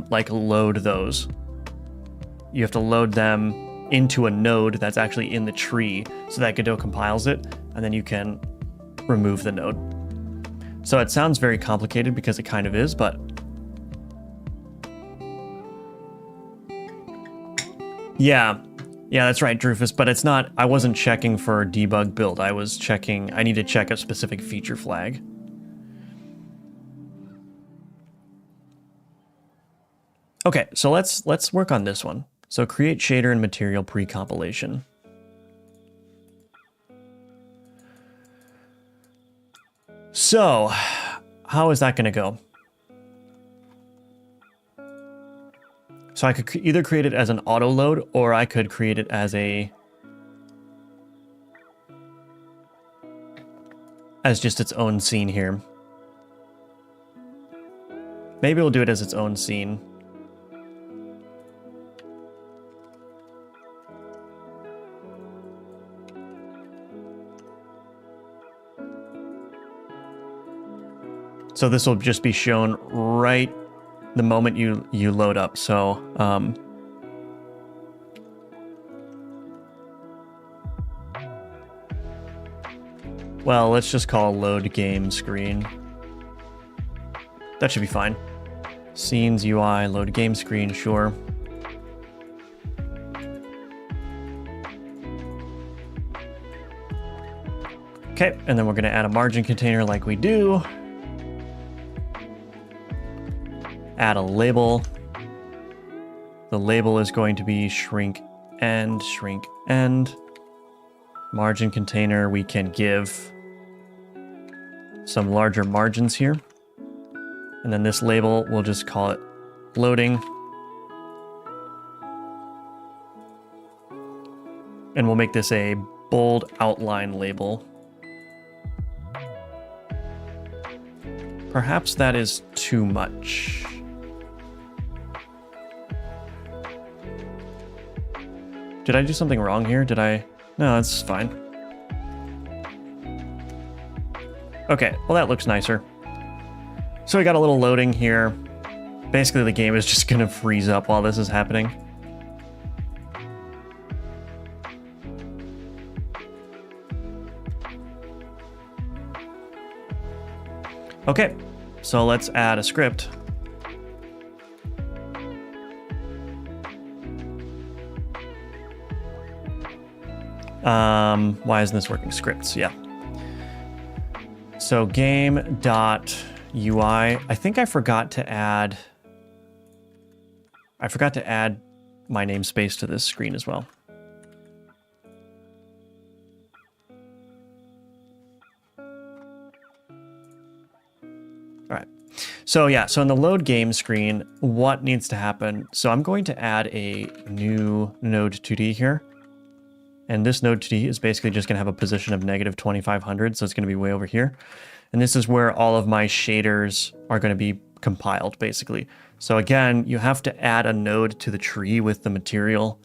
like load those. You have to load them into a node that's actually in the tree so that Godot compiles it, and then you can remove the node. So it sounds very complicated because it kind of is, but Yeah. Yeah, that's right, Drufus, but it's not, I wasn't checking for debug build. I was checking, I need to check a specific feature flag. Okay, so let's work on this one. So create shader and material pre-compilation. So, how is that going to go? So I could either create it as an auto load, or I could create it as just its own scene here. Maybe we'll do it as its own scene. So this will just be shown right the moment you load up. So well, let's just call load game screen. That should be fine. Scenes UI, load game screen, sure. Okay, and then we're going to add a margin container like we do. Add a label. The label is going to be shrink end. Margin container, we can give some larger margins here. And then this label, we'll just call it loading. And we'll make this a bold outline label. Perhaps that is too much. Did I do something wrong here? Did I? No, that's fine. Okay, well that looks nicer. So we got a little loading here. Basically the game is just gonna freeze up while this is happening. Okay, so let's add a script. Why isn't this working? Scripts, yeah. So game.ui, I think I forgot to add my namespace to this screen as well. All right. So yeah, so in the load game screen, what needs to happen? So I'm going to add a new node 2D here. And this node 2D is basically just going to have a position of negative 2500, so it's going to be way over here. And this is where all of my shaders are going to be compiled, basically. So again, you have to add a node to the tree with the material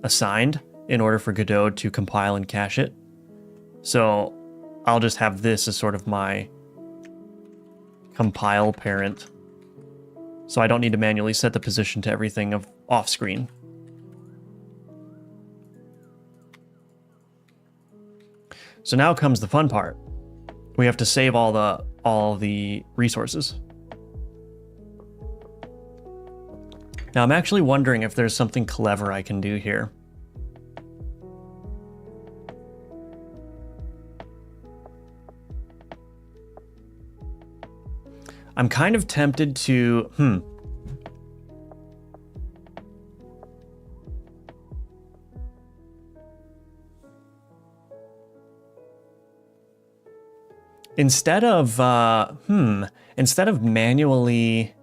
assigned in order for Godot to compile and cache it. So I'll just have this as sort of my compile parent. So I don't need to manually set the position to everything of off screen. So now comes the fun part. We have to save all the resources. Now I'm actually wondering if there's something clever I can do here. I'm kind of tempted to, Instead of manually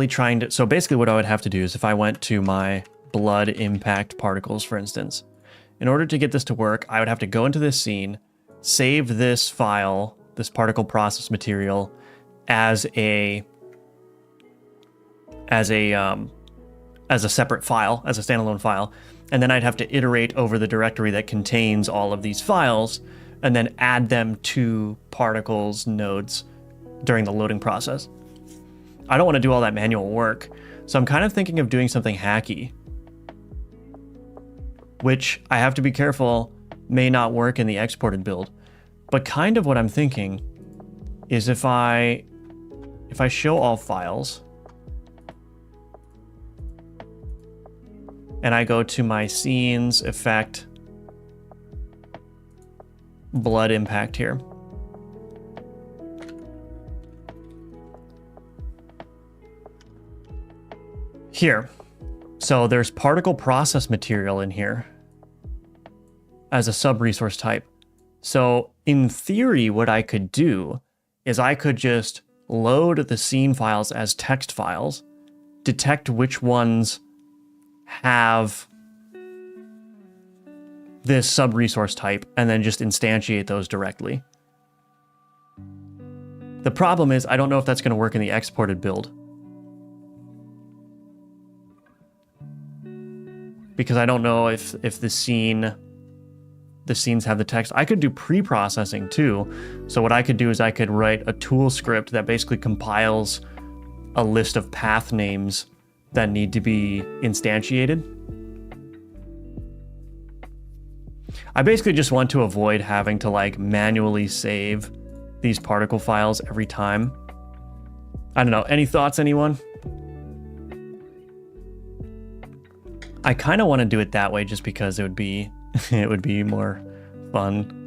trying to, so basically what I would have to do is if I went to my blood impact particles, for instance, in order to get this to work, I would have to go into this scene, save this file, this particle process material as a separate file, as a standalone file. And then I'd have to iterate over the directory that contains all of these files and then add them to particles nodes during the loading process. I don't want to do all that manual work. So I'm kind of thinking of doing something hacky, which I have to be careful may not work in the exported build. But kind of what I'm thinking is if I show all files, and I go to my scenes, effect, blood impact here. Here. So there's particle process material in here as a sub-resource type. So in theory, what I could do is I could just load the scene files as text files, detect which ones have this sub-resource type, and then just instantiate those directly. The problem is I don't know if that's going to work in the exported build, because I don't know if the scenes have the text. I could do pre-processing too. So what I could do is I could write a tool script that basically compiles a list of path names that need to be instantiated. I basically just want to avoid having to like manually save these particle files every time. I don't know. Any thoughts, anyone? I kind of want to do it that way just because it would be it would be more fun.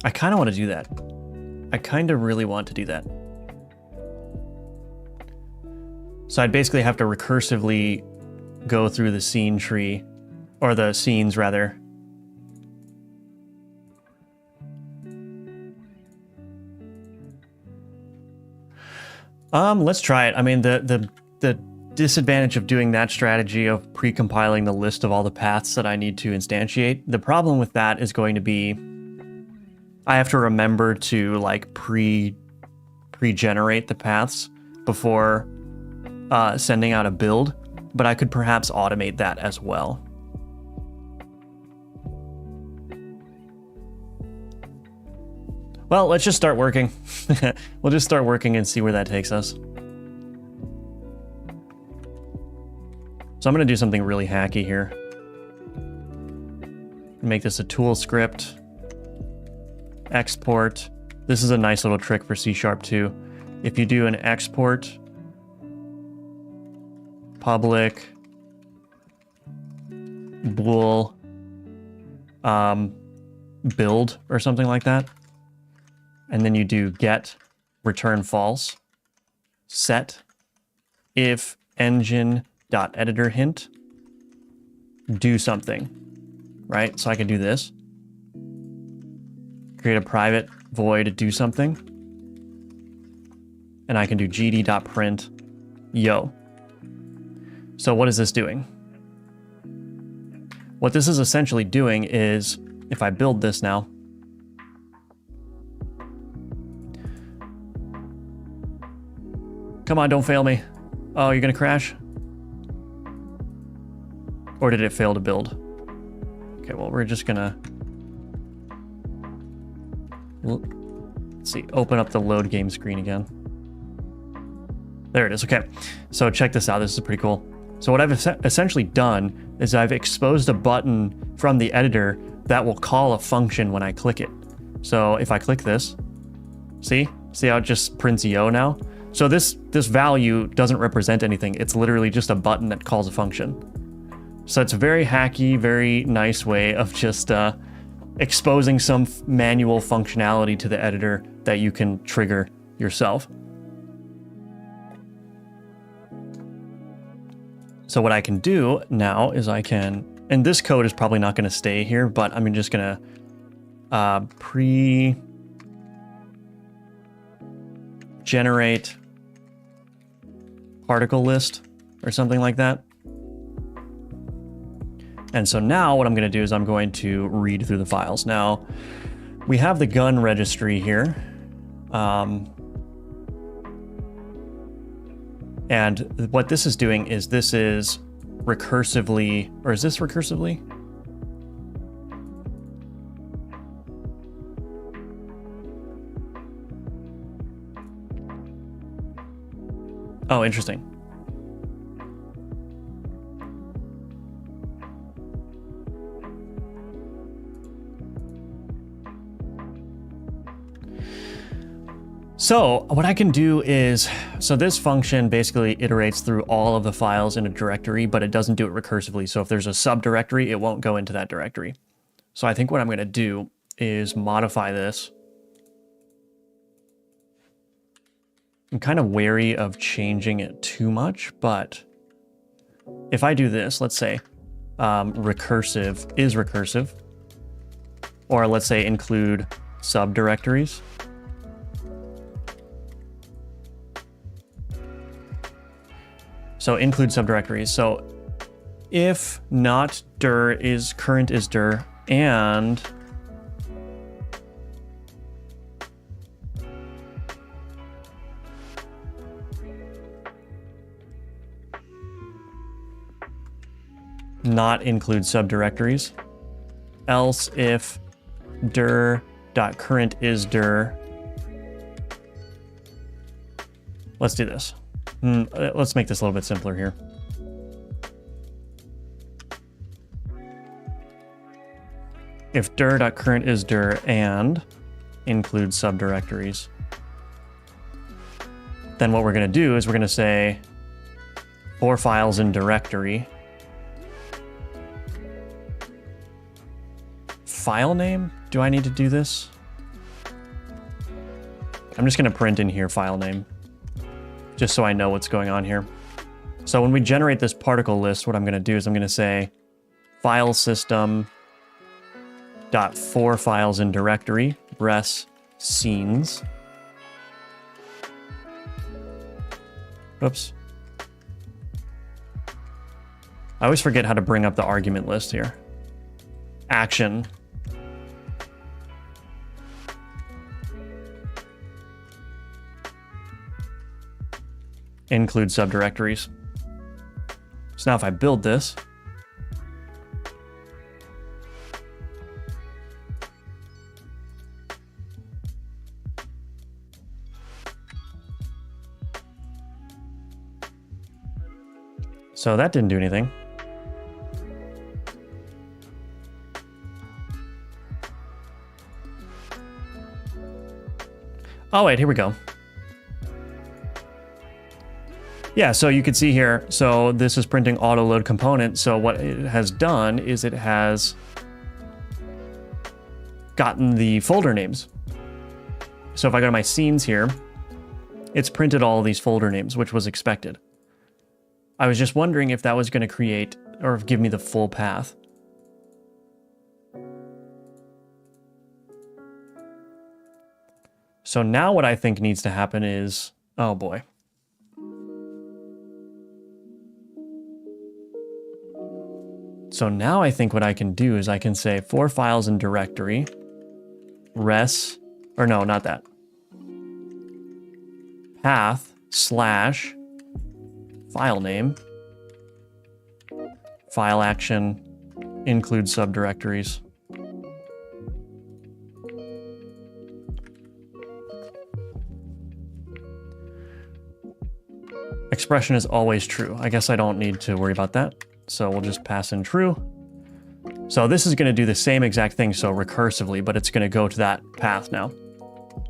I kind of want to do that. I kind of really want to do that. So I'd basically have to recursively go through the scene tree, or the scenes rather. Let's try it. I mean, the disadvantage of doing that strategy of pre-compiling the list of all the paths that I need to instantiate, the problem with that is going to be I have to remember to like pre-generate the paths before sending out a build, but I could perhaps automate that as well. Well, let's just start working. We'll just start working and see where that takes us. So I'm going to do something really hacky here. Make this a tool script. Export. This is a nice little trick for C# too. If you do an export, public, bool, build or something like that, and then you do get return false, set if engine.editor hint do something, right? So I can do this. Create a private void do something. And I can do gd.print yo. So what is this doing? What this is essentially doing is, if I build this now, come on, don't fail me. Oh, you're gonna crash? Or did it fail to build? Okay, well, we're just gonna... Let's see, open up the load game screen again. There it is, okay. So check this out, this is pretty cool. So what I've essentially done is I've exposed a button from the editor that will call a function when I click it. So if I click this, see how it just prints yo now? So this value doesn't represent anything. It's literally just a button that calls a function. So it's a very hacky, very nice way of just exposing some manual functionality to the editor that you can trigger yourself. So what I can do now is I can, and this code is probably not going to stay here, but I'm just going to pre-generate particle list or something like that. And so now what I'm going to do is I'm going to read through the files. Now, we have the gun registry here. And what this is doing is this is recursively, or is this recursively? Oh, interesting. So what I can do is, so this function basically iterates through all of the files in a directory, but it doesn't do it recursively. So if there's a subdirectory, it won't go into that directory. So I think what I'm going to do is modify this. I'm kind of wary of changing it too much, but if I do this, let's say recursive is recursive, or let's say include subdirectories. So include subdirectories. So if not dir is current is dir and not include subdirectories, else if dir.current is dir. Let's do this. Let's make this a little bit simpler here. If dir.current is dir and include subdirectories, then what we're going to do is we're going to say for files in directory, file name. Do I need to do this? I'm just going to print in here file name, just so I know what's going on here. So when we generate this particle list, what I'm going to do is I'm going to say file system dot for files in directory res scenes. Oops. I always forget how to bring up the argument list here. Action. Include subdirectories. So now if I build this, so that didn't do anything. Oh wait, here we go. Yeah, so you can see here, so this is printing auto load component. So what it has done is it has gotten the folder names. So if I go to my scenes here, it's printed all of these folder names, which was expected. I was just wondering if that was going to create or give me the full path. So now what I think needs to happen is, oh boy. So now I think what I can do is I can say for files in directory, res, or no, not that. Path slash file name, file action, include subdirectories. Expression is always true. I guess I don't need to worry about that. So we'll just pass in true. So this is going to do the same exact thing, so recursively, but it's going to go to that path now.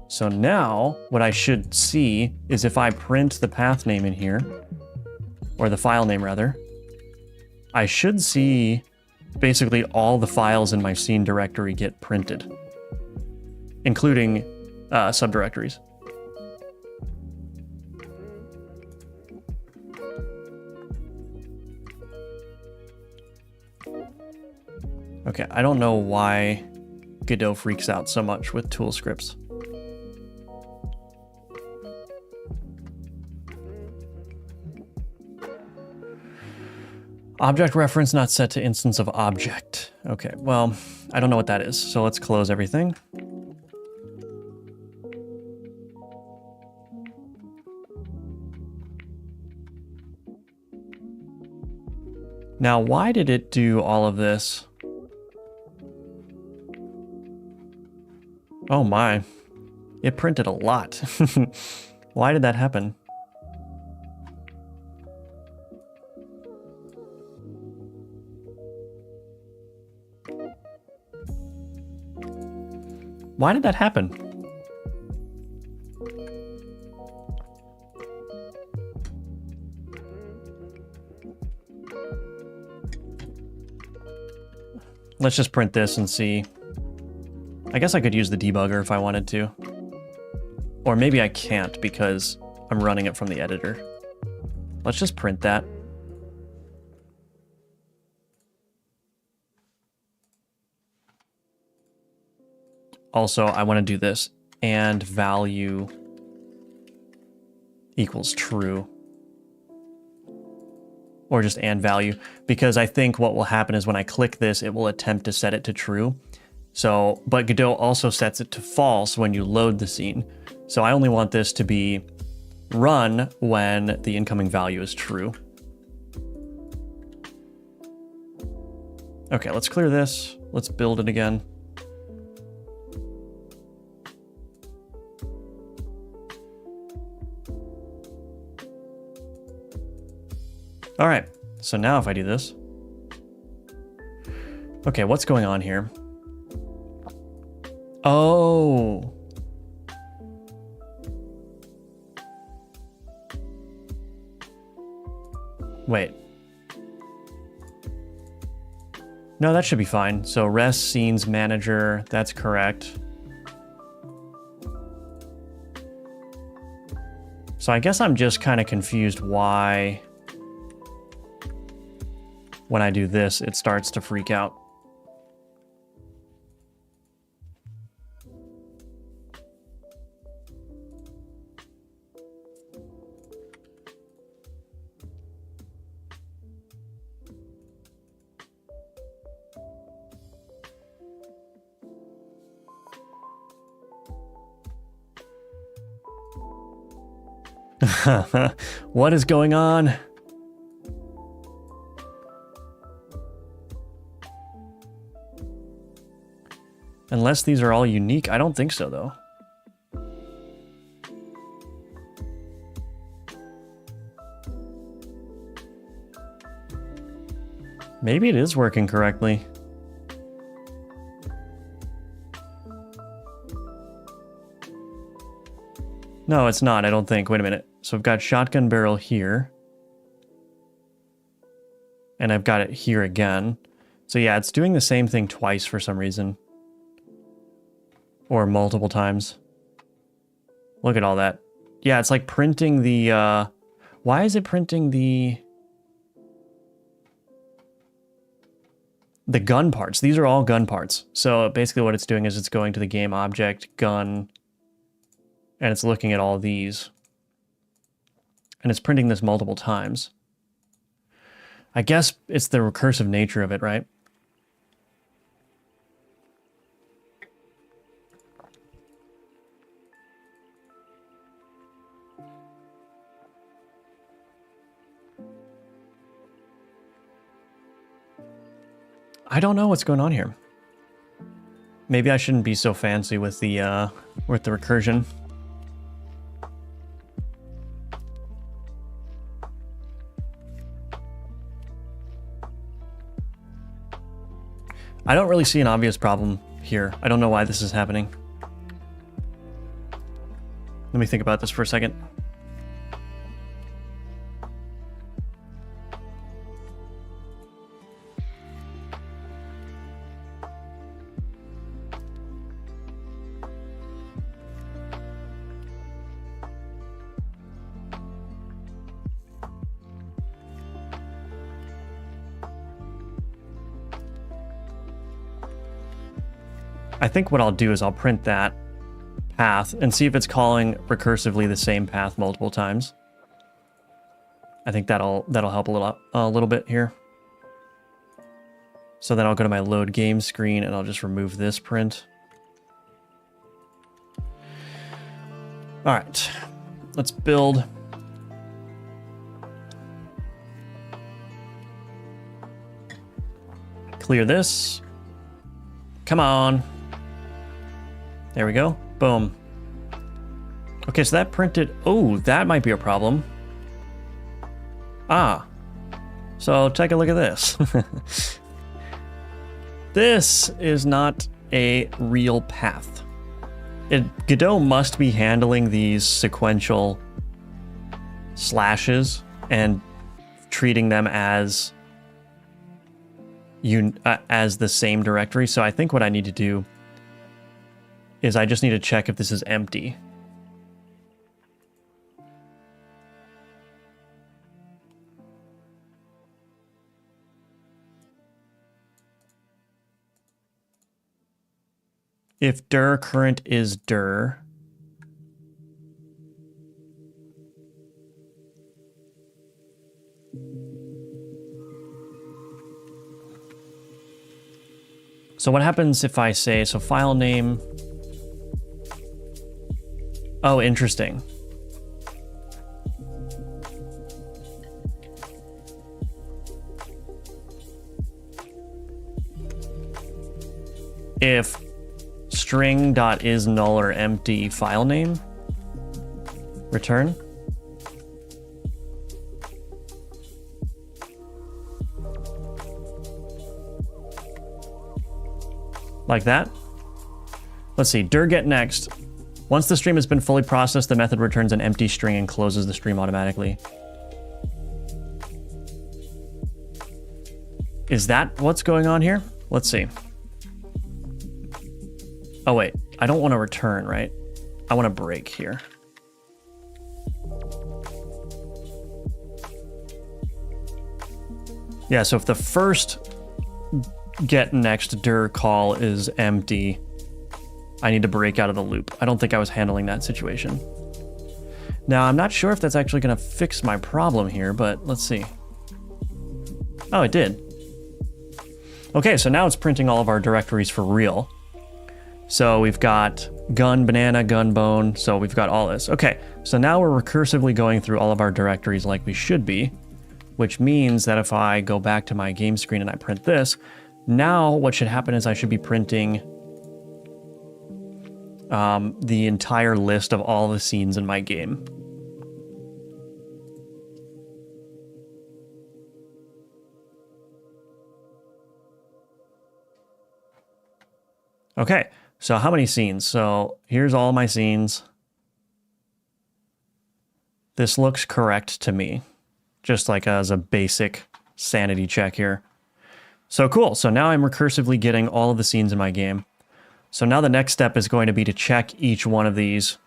So now what I should see is if I print the path name in here, or the file name rather, I should see basically all the files in my scene directory get printed, including subdirectories. Okay, I don't know why Godot freaks out so much with tool scripts. Object reference not set to instance of object. Okay, well, I don't know what that is, so let's close everything. Now, why did it do all of this? Oh my, it printed a lot. Why did that happen? Why did that happen? Let's just print this and see. I guess I could use the debugger if I wanted to. Or maybe I can't because I'm running it from the editor. Let's just print that. Also, I want to do this. And value equals true. Or just and value. Because I think what will happen is when I click this, it will attempt to set it to true. So, but Godot also sets it to false when you load the scene. So I only want this to be run when the incoming value is true. Okay, let's clear this. Let's build it again. All right, so now if I do this. Okay, what's going on here? Oh. Wait. No, that should be fine. So rest scenes manager, that's correct. So I guess I'm just kind of confused why when I do this, it starts to freak out. What is going on? Unless these are all unique. I don't think so, though. Maybe it is working correctly. No, it's not, I don't think. Wait a minute. So I've got shotgun barrel here. And I've got it here again. So yeah, it's doing the same thing twice for some reason. Or multiple times. Look at all that. Yeah, it's like printing the... why is it printing the gun parts? These are all gun parts. So basically what it's doing is it's going to the game object, gun, and it's looking at all these. And it's printing this multiple times. I guess it's the recursive nature of it, right? I don't know what's going on here. Maybe I shouldn't be so fancy with the recursion. I don't really see an obvious problem here. I don't know why this is happening. Let me think about this for a second. I think what I'll do is I'll print that path and see if it's calling recursively the same path multiple times. I think that'll help a little bit here. So then I'll go to my load game screen and I'll just remove this print. All right, let's build. Clear this. Come on. There we go. Boom. Okay, so that printed... Oh, that might be a problem. Ah. So take a look at this. This is not a real path. Godot must be handling these sequential slashes and treating them as as the same directory. So I think what I need to do is I just need to check if this is empty. If dir current is dir, so what happens if I say, so file name, oh, interesting. If string.is null or empty file name, return. Like that. Let's see, dir get next. Once the stream has been fully processed, the method returns an empty string and closes the stream automatically. Is that what's going on here? Let's see. Oh wait, I don't want to return, right? I want to break here. Yeah, so if the first get next dir call is empty, I need to break out of the loop. I don't think I was handling that situation. Now, I'm not sure if that's actually going to fix my problem here, but let's see. Oh, it did. Okay, so now it's printing all of our directories for real. So we've got gun, banana, gun, bone. So we've got all this. Okay, so now we're recursively going through all of our directories like we should be, which means that if I go back to my game screen and I print this, now what should happen is I should be printing the entire list of all the scenes in my game. Okay, so how many scenes? So here's all my scenes. This looks correct to me, just like as a basic sanity check here. So cool, so now I'm recursively getting all of the scenes in my game. So now the next step is going to be to check each one of these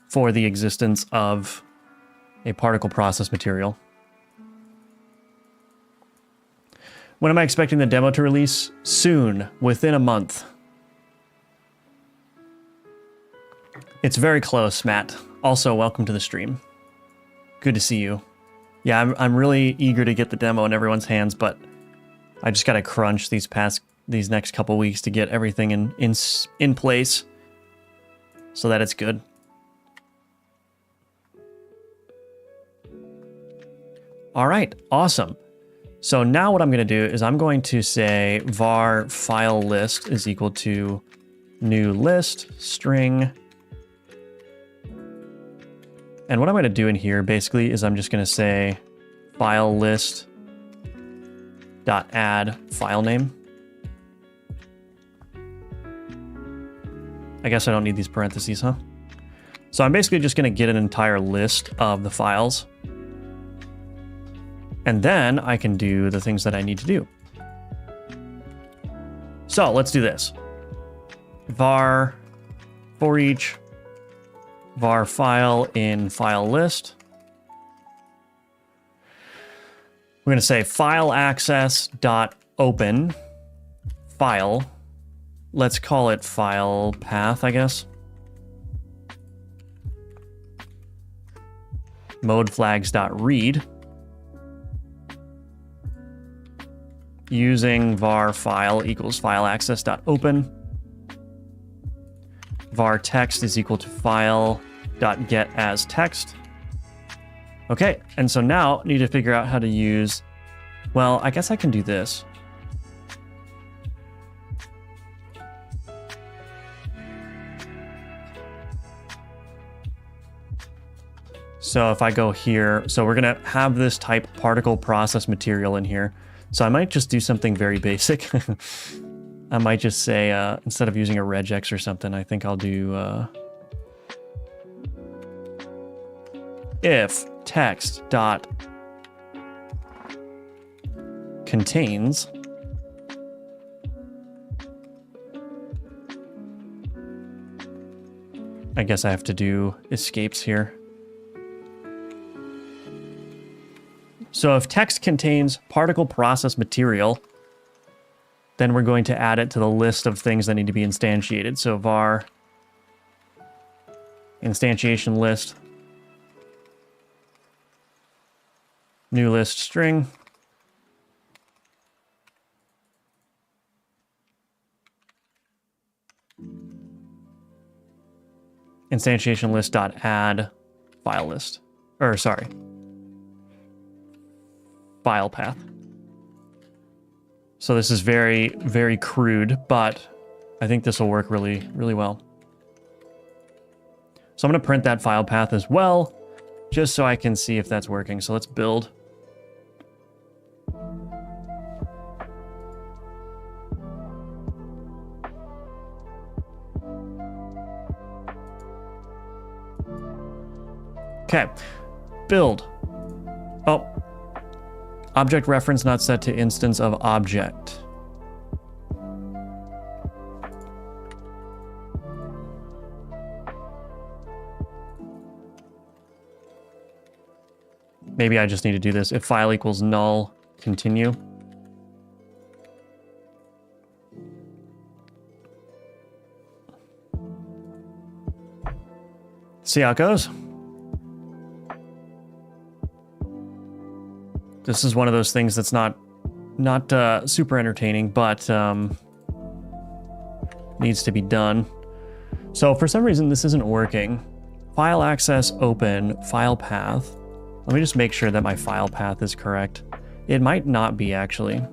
for the existence of a particle process material. When am I expecting the demo to release? Soon, within a month. It's very close, Matt. Also, welcome to the stream. Good to see you. Yeah, I'm really eager to get the demo in everyone's hands, but I just gotta crunch these next couple weeks to get everything in place so that it's good. All right, awesome. So now what I'm going to do is I'm going to say var file list is equal to new list string. And what I'm going to do in here basically is I'm just going to say file list dot add file name. I guess I don't need these parentheses, huh? So I'm basically just going to get an entire list of the files. And then I can do the things that I need to do. So let's do this. Var for each var file in file list. We're going to say file access dot open file. Let's call it file path, I guess. Mode flags dot read. Using var file equals file access dot open. Var text is equal to file dot get as text. Okay, and so now I need to figure out how to use, well, I guess I can do this. So if I go here, so we're gonna have this type particle process material in here. So I might just do something very basic. I might just say, instead of using a regex or something, I think I'll do if text dot contains I guess I have to do escapes here. So if text contains particle process material, then we're going to add it to the list of things that need to be instantiated. So var instantiation list, new list string. Instantiation list dot add file list, or sorry, file path. So this is very, very crude, but I think this will work really, really well. So I'm going to print that file path as well, just so I can see if that's working. So let's build. Okay, build. Oh, object reference not set to instance of object. Maybe I just need to do this. If file equals null, continue. See how it goes. This is one of those things that's not super entertaining, but needs to be done. So for some reason, this isn't working. File access open, file path. Let me just make sure that my file path is correct. It might not be, actually.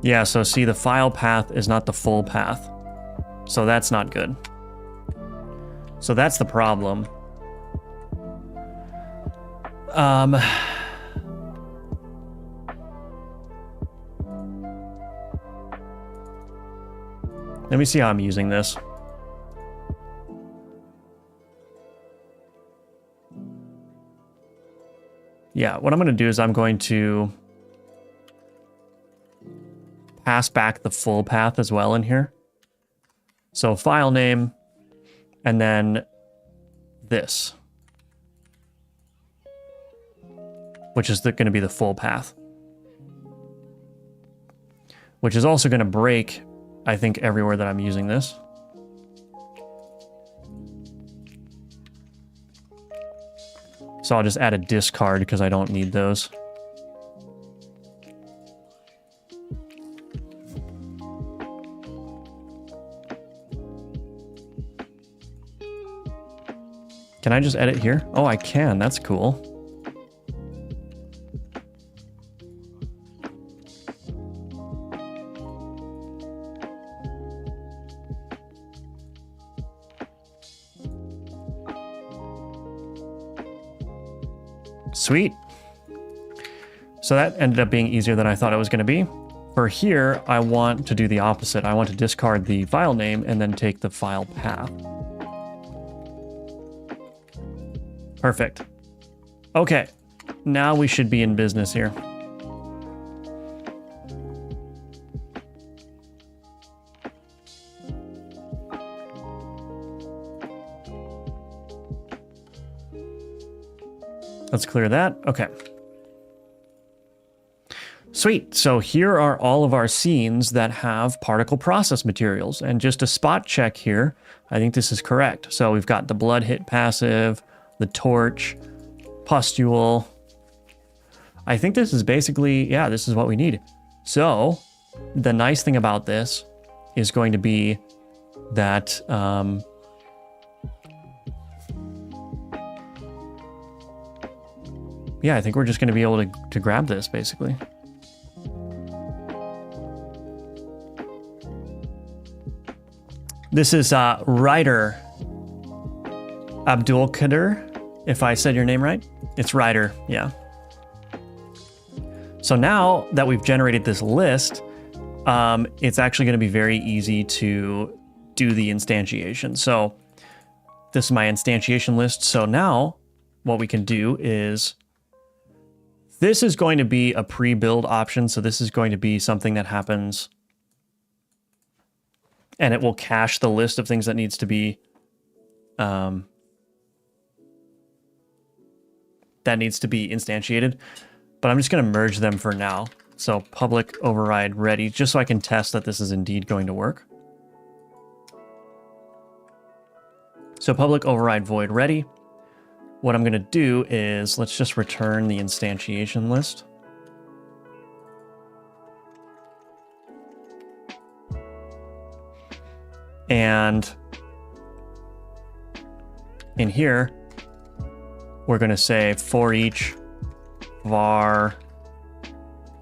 Yeah, so see, the file path is not the full path. So that's not good. So that's the problem. Let me see how I'm using this. Yeah, what I'm going to do is I'm going to pass back the full path as well in here. So file name, and then this, which is going to be the full path, which is also going to break, I think, everywhere that I'm using this. So I'll just add a discard because I don't need those. Can I just edit here? Oh, I can. That's cool. Sweet. So that ended up being easier than I thought it was going to be. For here, I want to do the opposite. I want to discard the file name and then take the file path. Perfect. Okay, now we should be in business here. Let's clear that. Okay. Sweet. So here are all of our scenes that have particle process materials. And just a spot check here, I think this is correct. So we've got the blood hit passive, the torch, pustule. I think this is basically, yeah, this is what we need. So the nice thing about this is going to be that yeah, I think we're just going to be able to grab this basically. This is Ryder Abdulkader, if I said your name right. It's Ryder, yeah. So now that we've generated this list, it's actually going to be very easy to do the instantiation. So this is my instantiation list. So now what we can do is, this is going to be a pre-build option. So this is going to be something that happens and it will cache the list of things that needs to be instantiated. But I'm just going to merge them for now. So public override ready, just so I can test that this is indeed going to work. So public override void ready. What I'm going to do is, let's just return the instantiation list. And in here, we're going to say for each var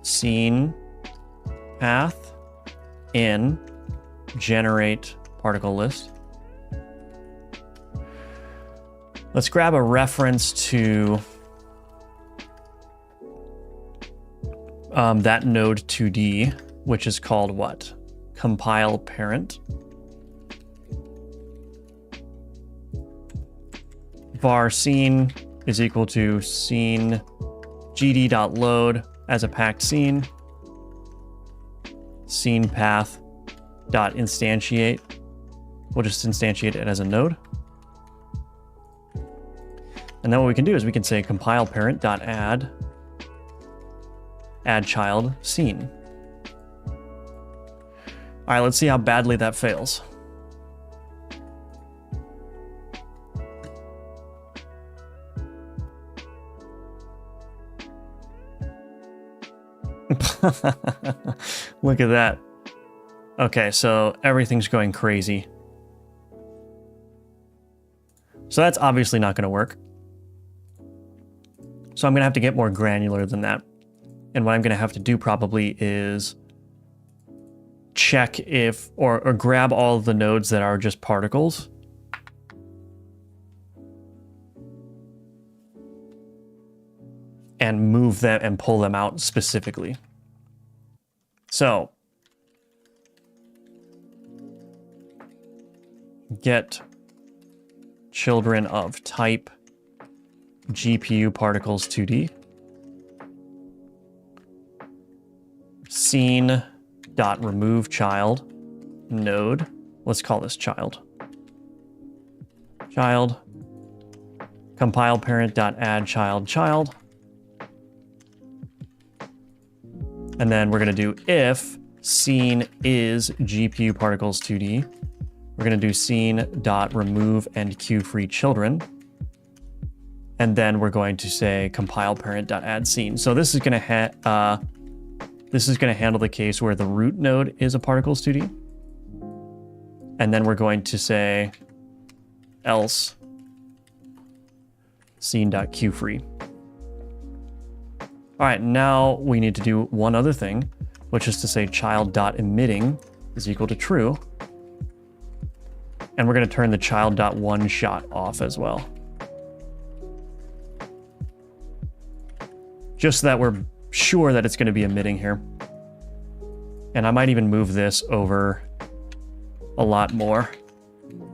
scene path in generate particle list. Let's grab a reference to that node 2D, which is called what? Compile parent. Var scene is equal to scene gd.load as a packed scene. Scene path dot instantiate. We'll just instantiate it as a node. And then what we can do is we can say compile parent dot add child scene. All right, let's see how badly that fails. Look at that. Okay, so everything's going crazy. So that's obviously not going to work. So I'm going to have to get more granular than that. And what I'm going to have to do probably is check if, or grab all of the nodes that are just particles. And move them and pull them out specifically. So get children of type GPU particles 2D. Scene dot remove child node. Let's call this child. Child. Compile parent dot add child. And then we're going to do if scene is GPU particles 2D. We're going to do scene dot remove and queue free children. And then we're going to say compile parent dot add scene. So this is going to handle the case where the root node is a particles 2D. And then we're going to say else scene dot queue free. All right, now we need to do one other thing, which is to say child.emitting is equal to true. And we're going to turn the child.oneShot off as well. Just so that we're sure that it's going to be emitting here. And I might even move this over a lot more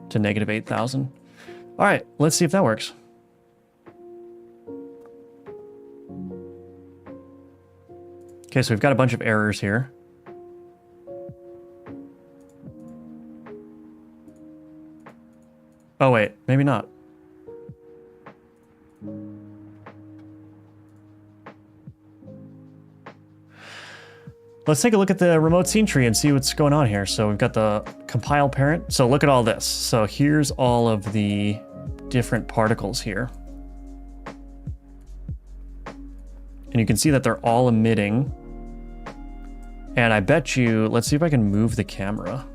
to negative 8,000. All right, let's see if that works. Okay, so we've got a bunch of errors here. Oh wait, maybe not. Let's take a look at the remote scene tree and see what's going on here. So we've got the compile parent. So look at all this. So here's all of the different particles here. And you can see that they're all emitting. And I bet you, let's see if I can move the camera.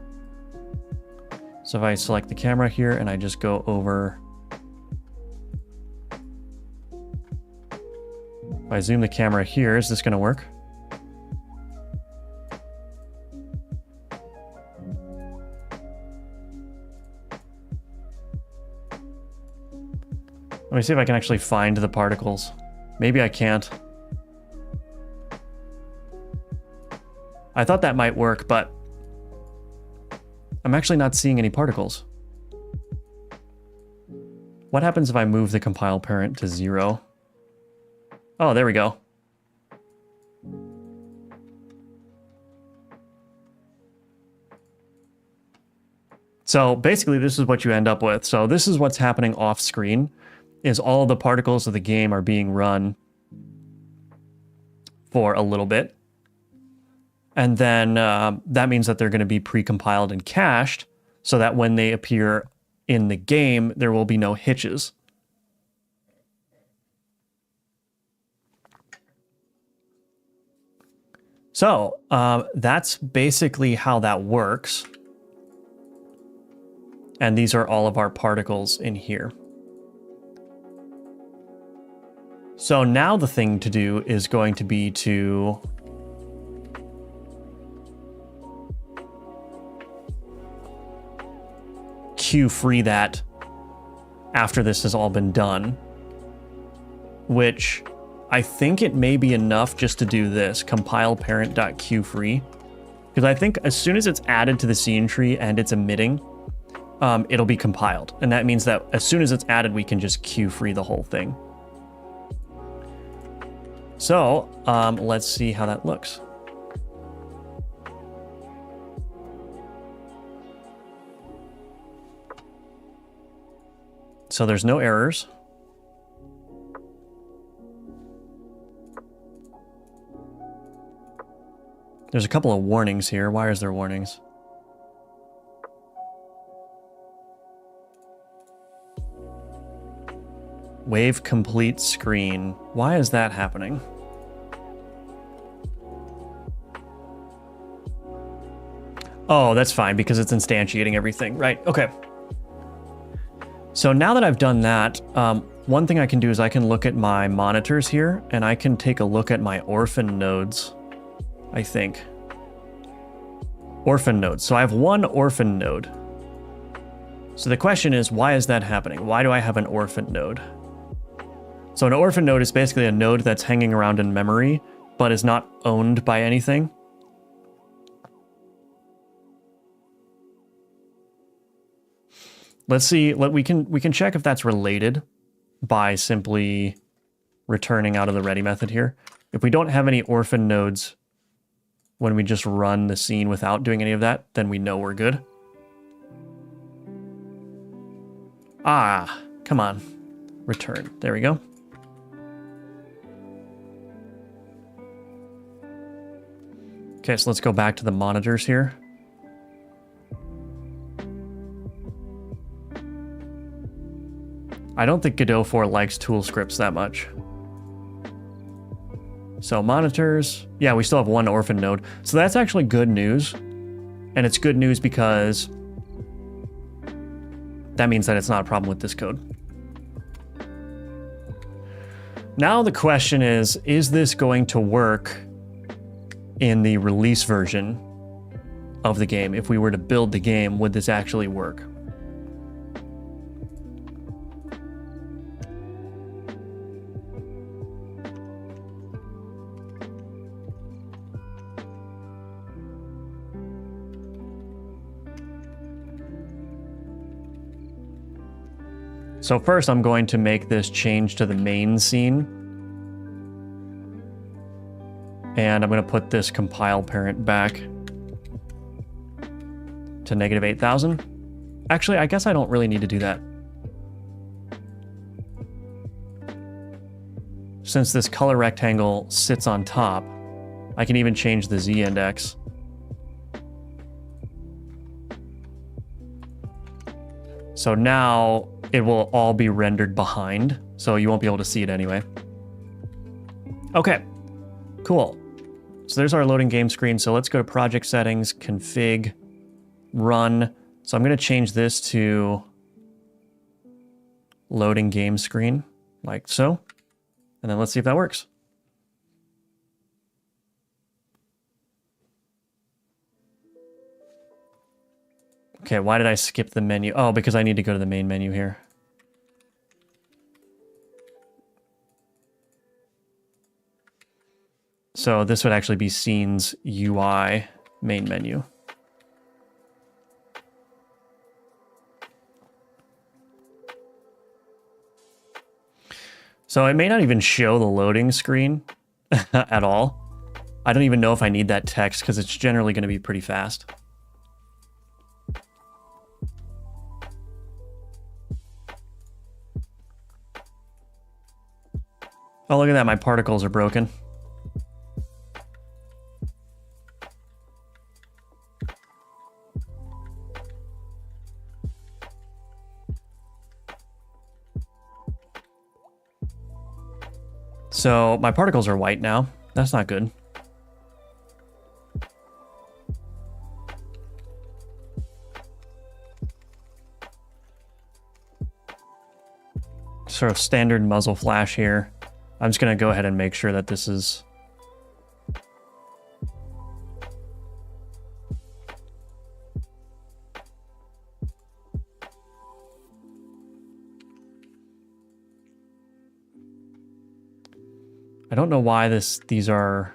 So if I select the camera here and I just go over, if I zoom the camera here, is this going to work? Let me see if I can actually find the particles. Maybe I can't. I thought that might work, but I'm actually not seeing any particles. What happens if I move the compile parent to 0? Oh, there we go. So basically this is what you end up with. So this is what's happening off screen, is all the particles of the game are being run for a little bit. And then that means that they're going to be precompiled and cached so that when they appear in the game, there will be no hitches. So that's basically how that works. And these are all of our particles in here. So now the thing to do is going to be to queue free that after this has all been done, which I think it may be enough just to do this, compile parent.queueFree, because I think as soon as it's added to the scene tree and it's emitting, it'll be compiled. And that means that as soon as it's added, we can just queue free the whole thing. So let's see how that looks. So there's no errors. There's a couple of warnings here. Why is there warnings? Wave complete screen. Why is that happening? Oh, that's fine because it's instantiating everything. Right, okay. So now that I've done that, one thing I can do is I can look at my monitors here and I can take a look at my orphan nodes, I think. Orphan nodes. So I have one orphan node. So the question is, why is that happening? Why do I have an orphan node? So an orphan node is basically a node that's hanging around in memory, but is not owned by anything. Let's see, we can check if that's related by simply returning out of the ready method here. If we don't have any orphan nodes when we just run the scene without doing any of that, then we know we're good. Ah, come on. Return. There we go. Okay, so let's go back to the monitors here. I don't think Godot 4 likes tool scripts that much. So monitors, yeah, we still have one orphan node. So that's actually good news. And it's good news because that means that it's not a problem with this code. Now the question is this going to work in the release version of the game? If we were to build the game, would this actually work? So first I'm going to make this change to the main scene. And I'm going to put this compile parent back to -8,000. Actually, I guess I don't really need to do that. Since this color rectangle sits on top, I can even change the Z index. So now it will all be rendered behind, so you won't be able to see it anyway. Okay, cool. So there's our loading game screen. So let's go to project settings, config, run. So I'm going to change this to loading game screen, like so. And then let's see if that works. Okay, why did I skip the menu? Oh, because I need to go to the main menu here. So this would actually be scenes UI main menu. So it may not even show the loading screen at all. I don't even know if I need that text because it's generally going to be pretty fast. Oh, look at that. My particles are broken. So my particles are white now. That's not good. Sort of standard muzzle flash here. I'm just going to go ahead and make sure that this is... I don't know why these are...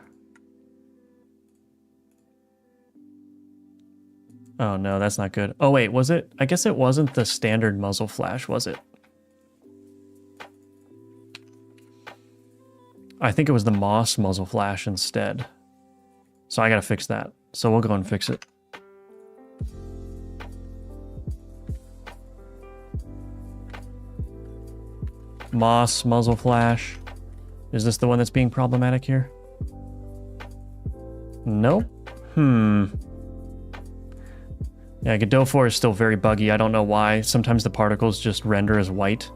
Oh no, that's not good. Oh wait, was it? I guess it wasn't the standard muzzle flash, was it? I think it was the moss muzzle flash instead. So I gotta fix that. So we'll go and fix it. Moss muzzle flash. Is this the one that's being problematic here? Nope. Yeah, Godot 4 is still very buggy. I don't know why. Sometimes the particles just render as white.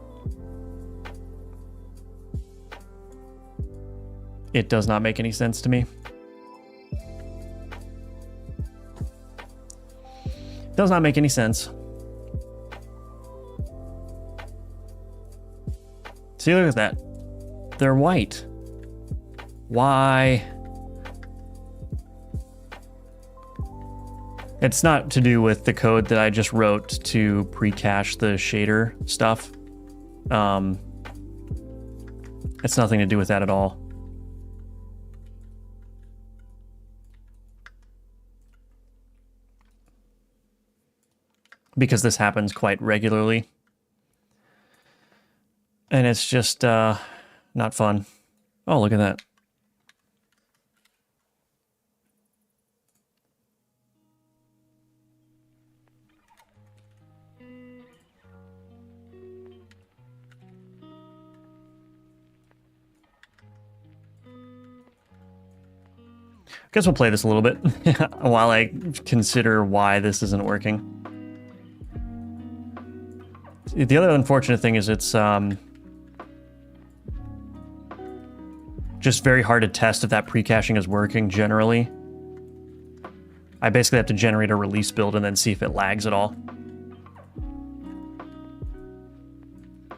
It does not make any sense to me. Does not make any sense. See, look at that. They're white. Why? It's not to do with the code that I just wrote to pre-cache the shader stuff. It's nothing to do with that at all. Because this happens quite regularly. And it's just not fun. Oh, look at that. Guess we'll play this a little bit while I consider why this isn't working. The other unfortunate thing is it's just very hard to test if that pre-caching is working generally. I basically have to generate a release build and then see if it lags at all.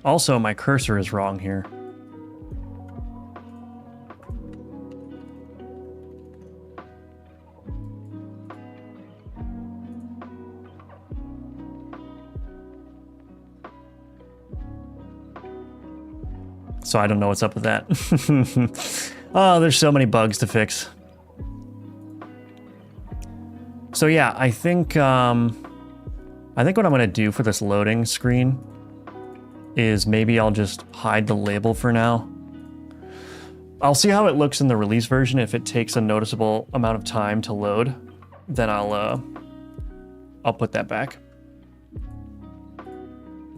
Also, my cursor is wrong here. So I don't know what's up with that. Oh, there's so many bugs to fix. So yeah, I think what I'm gonna do for this loading screen is maybe I'll just hide the label for now. I'll see how it looks in the release version. If it takes a noticeable amount of time to load, then I'll put that back.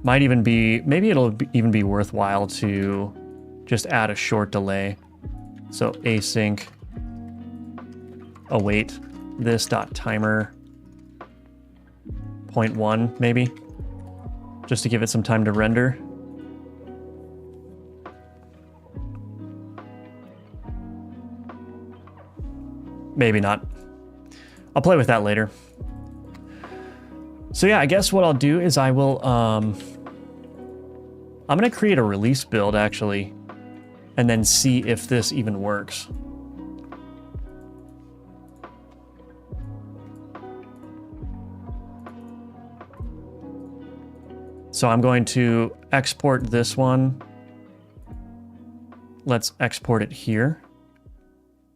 Might even be, maybe it'll even be worthwhile to just add a short delay. So async await this dot timer 0.1 maybe, just to give it some time to render. Maybe not. I'll play with that later. So yeah, I guess what I'll do is I will, I'm gonna create a release build actually, and then see if this even works. So I'm going to export this one. Let's export it here.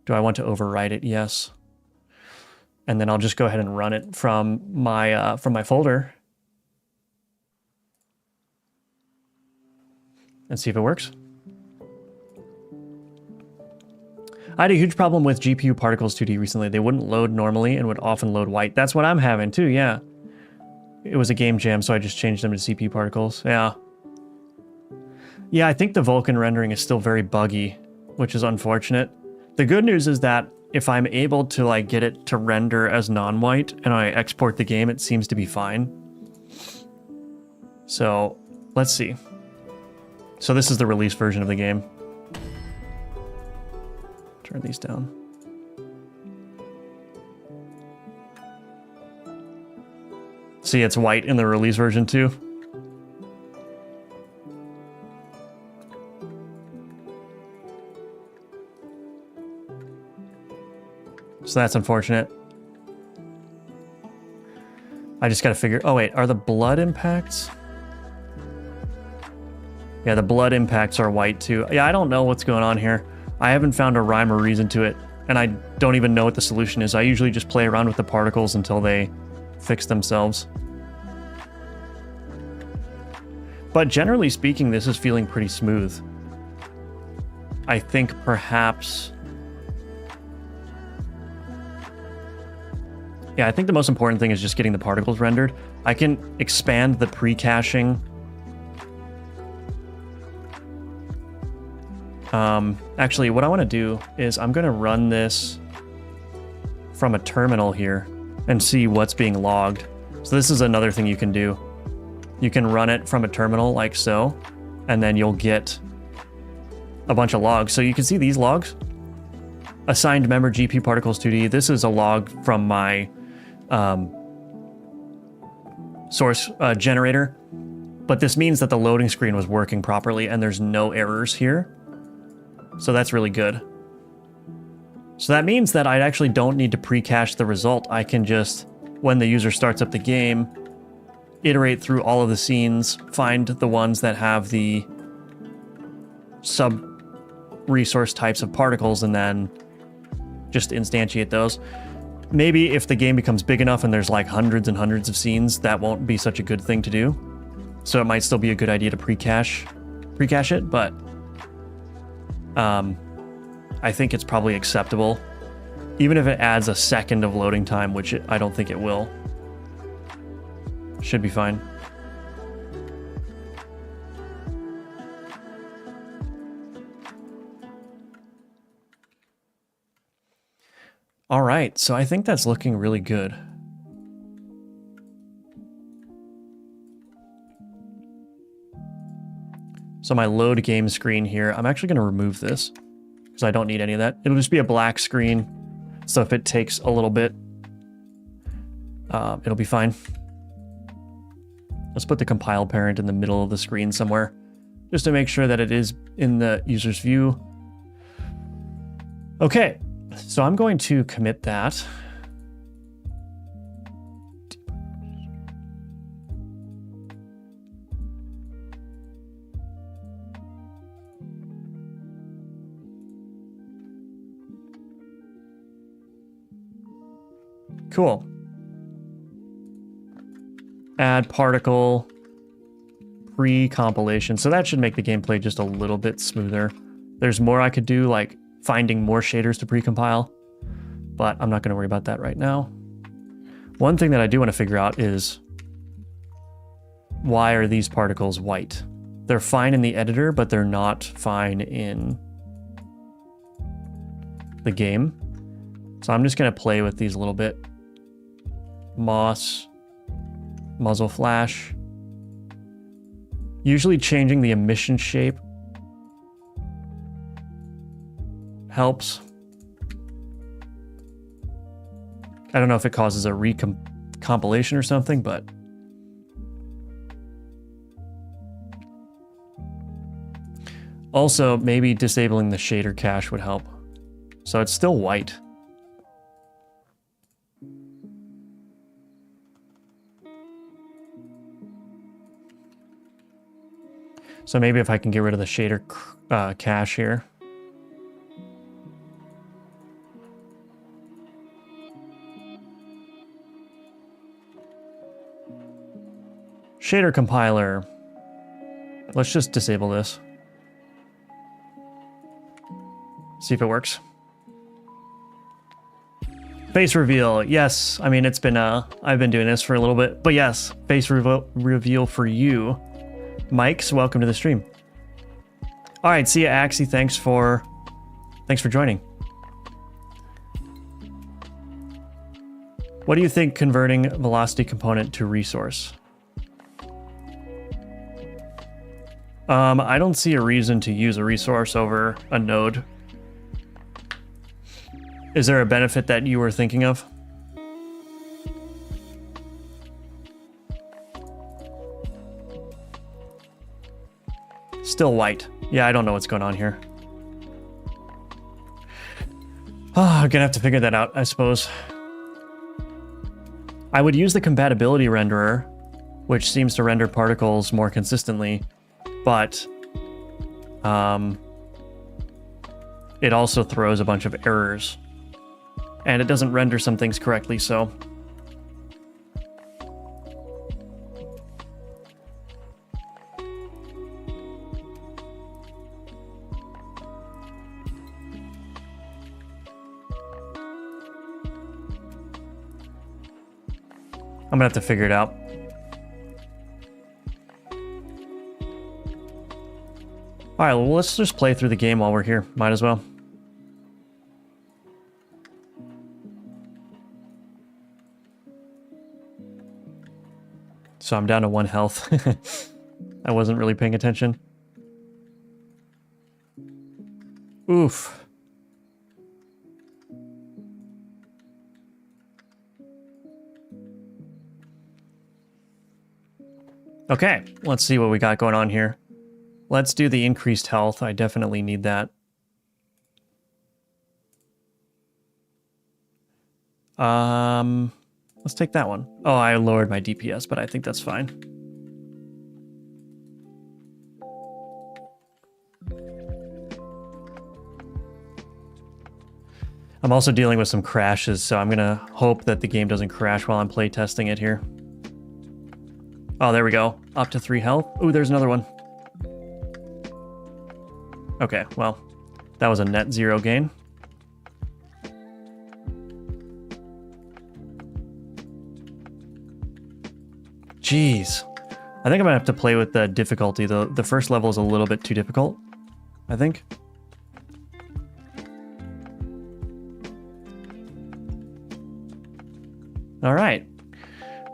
Do I want to overwrite it? Yes. And then I'll just go ahead and run it from my folder and see if it works. I had a huge problem with GPU Particles 2D recently. They wouldn't load normally and would often load white. That's what I'm having too, yeah. It was a game jam, so I just changed them to CPU Particles. Yeah. Yeah, I think the Vulkan rendering is still very buggy, which is unfortunate. The good news is that if I'm able to like get it to render as non-white and I export the game, it seems to be fine. So let's see. So this is the release version of the game. Turn these down. See, it's white in the release version too. So that's unfortunate. I just gotta figure... Oh wait, are the blood impacts? Yeah, the blood impacts are white too. Yeah, I don't know what's going on here. I haven't found a rhyme or reason to it, and I don't even know what the solution is. I usually just play around with the particles until they fix themselves. But generally speaking, this is feeling pretty smooth. I think perhaps... Yeah, I think the most important thing is just getting the particles rendered. I can expand the pre-caching. Actually, what I want to do is I'm going to run this from a terminal here and see what's being logged. So this is another thing you can do. You can run it from a terminal like so, and then you'll get a bunch of logs. So you can see these logs. Assigned member GPU Particles 2D. This is a log from my source generator, but this means that the loading screen was working properly and there's no errors here. So that's really good. So that means that I actually don't need to pre-cache the result. I can just, when the user starts up the game, iterate through all of the scenes, find the ones that have the sub-resource types of particles, and then just instantiate those. Maybe if the game becomes big enough and there's like hundreds and hundreds of scenes, that won't be such a good thing to do. So it might still be a good idea to pre-cache it, but I think it's probably acceptable. Even if it adds a second of loading time, which I don't think it will. Should be fine. All right, so I think that's looking really good. So my load game screen here, I'm actually going to remove this because I don't need any of that. It'll just be a black screen. So if it takes a little bit, it'll be fine. Let's put the compile parent in the middle of the screen somewhere just to make sure that it is in the user's view. Okay, so I'm going to commit that. Cool. Add particle pre-compilation. So that should make the gameplay just a little bit smoother. There's more I could do, like finding more shaders to pre-compile, but I'm not going to worry about that right now. One thing that I do want to figure out is why are these particles white? They're fine in the editor, but they're not fine in the game. So I'm just going to play with these a little bit. Moss, muzzle flash. Usually changing the emission shape helps. I don't know if it causes a recompilation or something, but also maybe disabling the shader cache would help. So it's still white. So maybe if I can get rid of the shader cache here. Shader compiler. Let's just disable this. See if it works. Face reveal. Yes. I mean, it's been, I've been doing this for a little bit, but yes, face reveal for you. Mike's, welcome to the stream. All right. See ya, Axie. Thanks for joining. What do you think converting velocity component to resource? I don't see a reason to use a resource over a node. Is there a benefit that you were thinking of? Still white. Yeah, I don't know what's going on here. I'm gonna have to figure that out, I suppose. I would use the compatibility renderer, which seems to render particles more consistently, but it also throws a bunch of errors, and it doesn't render some things correctly, so. I'm gonna have to figure it out. All right, well, let's just play through the game while we're here. Might as well. So I'm down to 1 health. I wasn't really paying attention. Oof. Okay, let's see what we got going on here. Let's do the increased health. I definitely need that. Let's take that one. Oh, I lowered my DPS, but I think that's fine. I'm also dealing with some crashes, so I'm gonna hope that the game doesn't crash while I'm playtesting it here. Oh, there we go. Up to 3 health. Ooh, there's another one. Okay, well, that was a net 0 gain. Jeez. I think I'm gonna have to play with the difficulty. The first level is a little bit too difficult, I think. All right.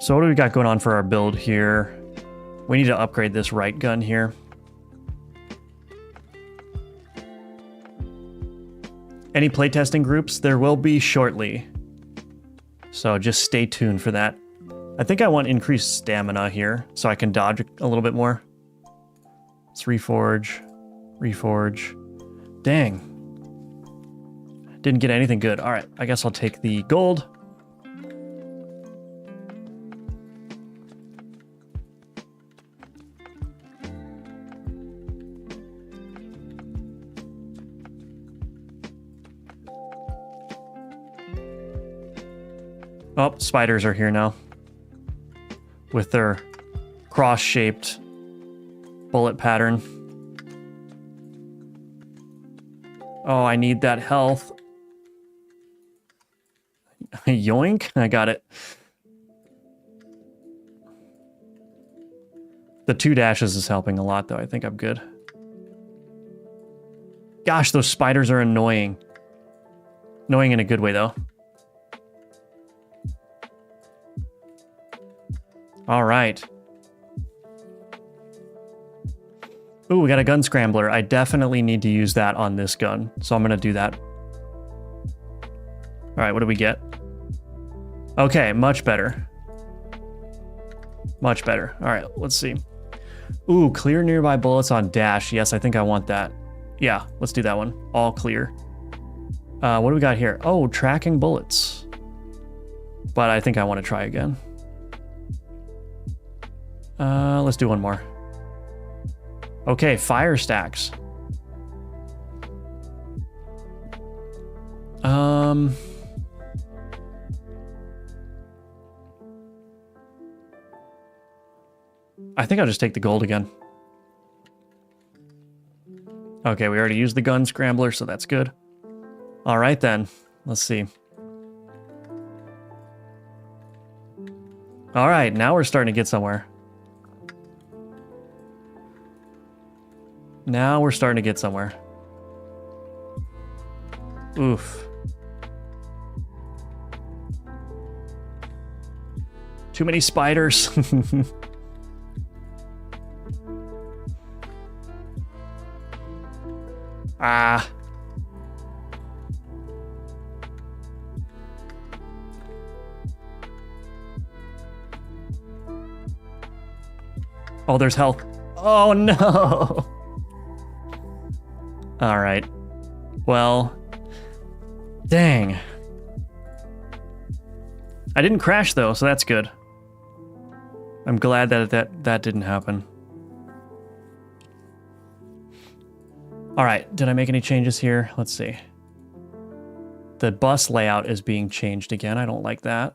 So what do we got going on for our build here? We need to upgrade this right gun here. Any playtesting groups? There will be shortly. So just stay tuned for that. I think I want increased stamina here so I can dodge a little bit more. Let's reforge. Reforge. Dang. Didn't get anything good. All right, I guess I'll take the gold. Oh, spiders are here now. With their cross-shaped bullet pattern. Oh, I need that health. Yoink, I got it. The 2 dashes is helping a lot, though. I think I'm good. Gosh, those spiders are annoying. Annoying in a good way, though. All right. Ooh, we got a gun scrambler. I definitely need to use that on this gun, so I'm going to do that. All right, what do we get? Okay, much better. Much better. All right, let's see. Ooh, clear nearby bullets on dash. Yes, I think I want that. Yeah, let's do that one. All clear. What do we got here? Oh, tracking bullets. But I think I want to try again. Let's do one more. Okay, fire stacks. I think I'll just take the gold again. Okay, we already used the gun scrambler, so that's good. All right, then. Let's see. All right, now we're starting to get somewhere. Now we're starting to get somewhere. Oof. Too many spiders. Ah. Oh, there's health. Oh, no. All right. Well, dang. I didn't crash, though, so that's good. I'm glad that didn't happen. All right, did I make any changes here? Let's see. The bus layout is being changed again. I don't like that.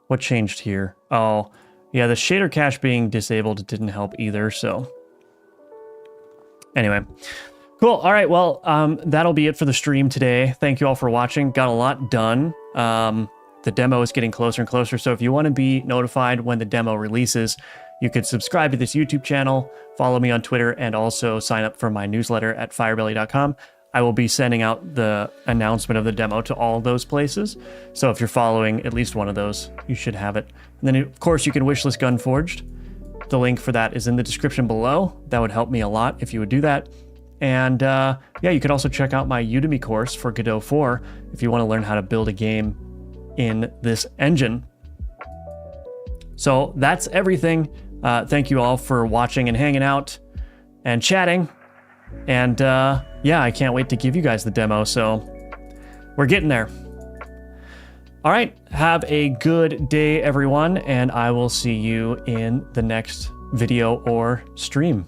What changed here? Oh, yeah, the shader cache being disabled didn't help either, so. Anyway, cool. All right, well, that'll be it for the stream today. Thank you all for watching. Got a lot done. The demo is getting closer and closer, so if you want to be notified when the demo releases, you could subscribe to this YouTube channel, follow me on Twitter, and also sign up for my newsletter at firebelly.com. I will be sending out the announcement of the demo to all those places. So if you're following at least one of those, you should have it. And then, of course, you can wishlist Gunforged. The link for that is in the description below. That would help me a lot if you would do that. And yeah, you could also check out my Udemy course for Godot 4 if you want to learn how to build a game in this engine. So that's everything. Thank you all for watching and hanging out and chatting. And yeah, I can't wait to give you guys the demo. So we're getting there. All right. Have a good day, everyone. And I will see you in the next video or stream.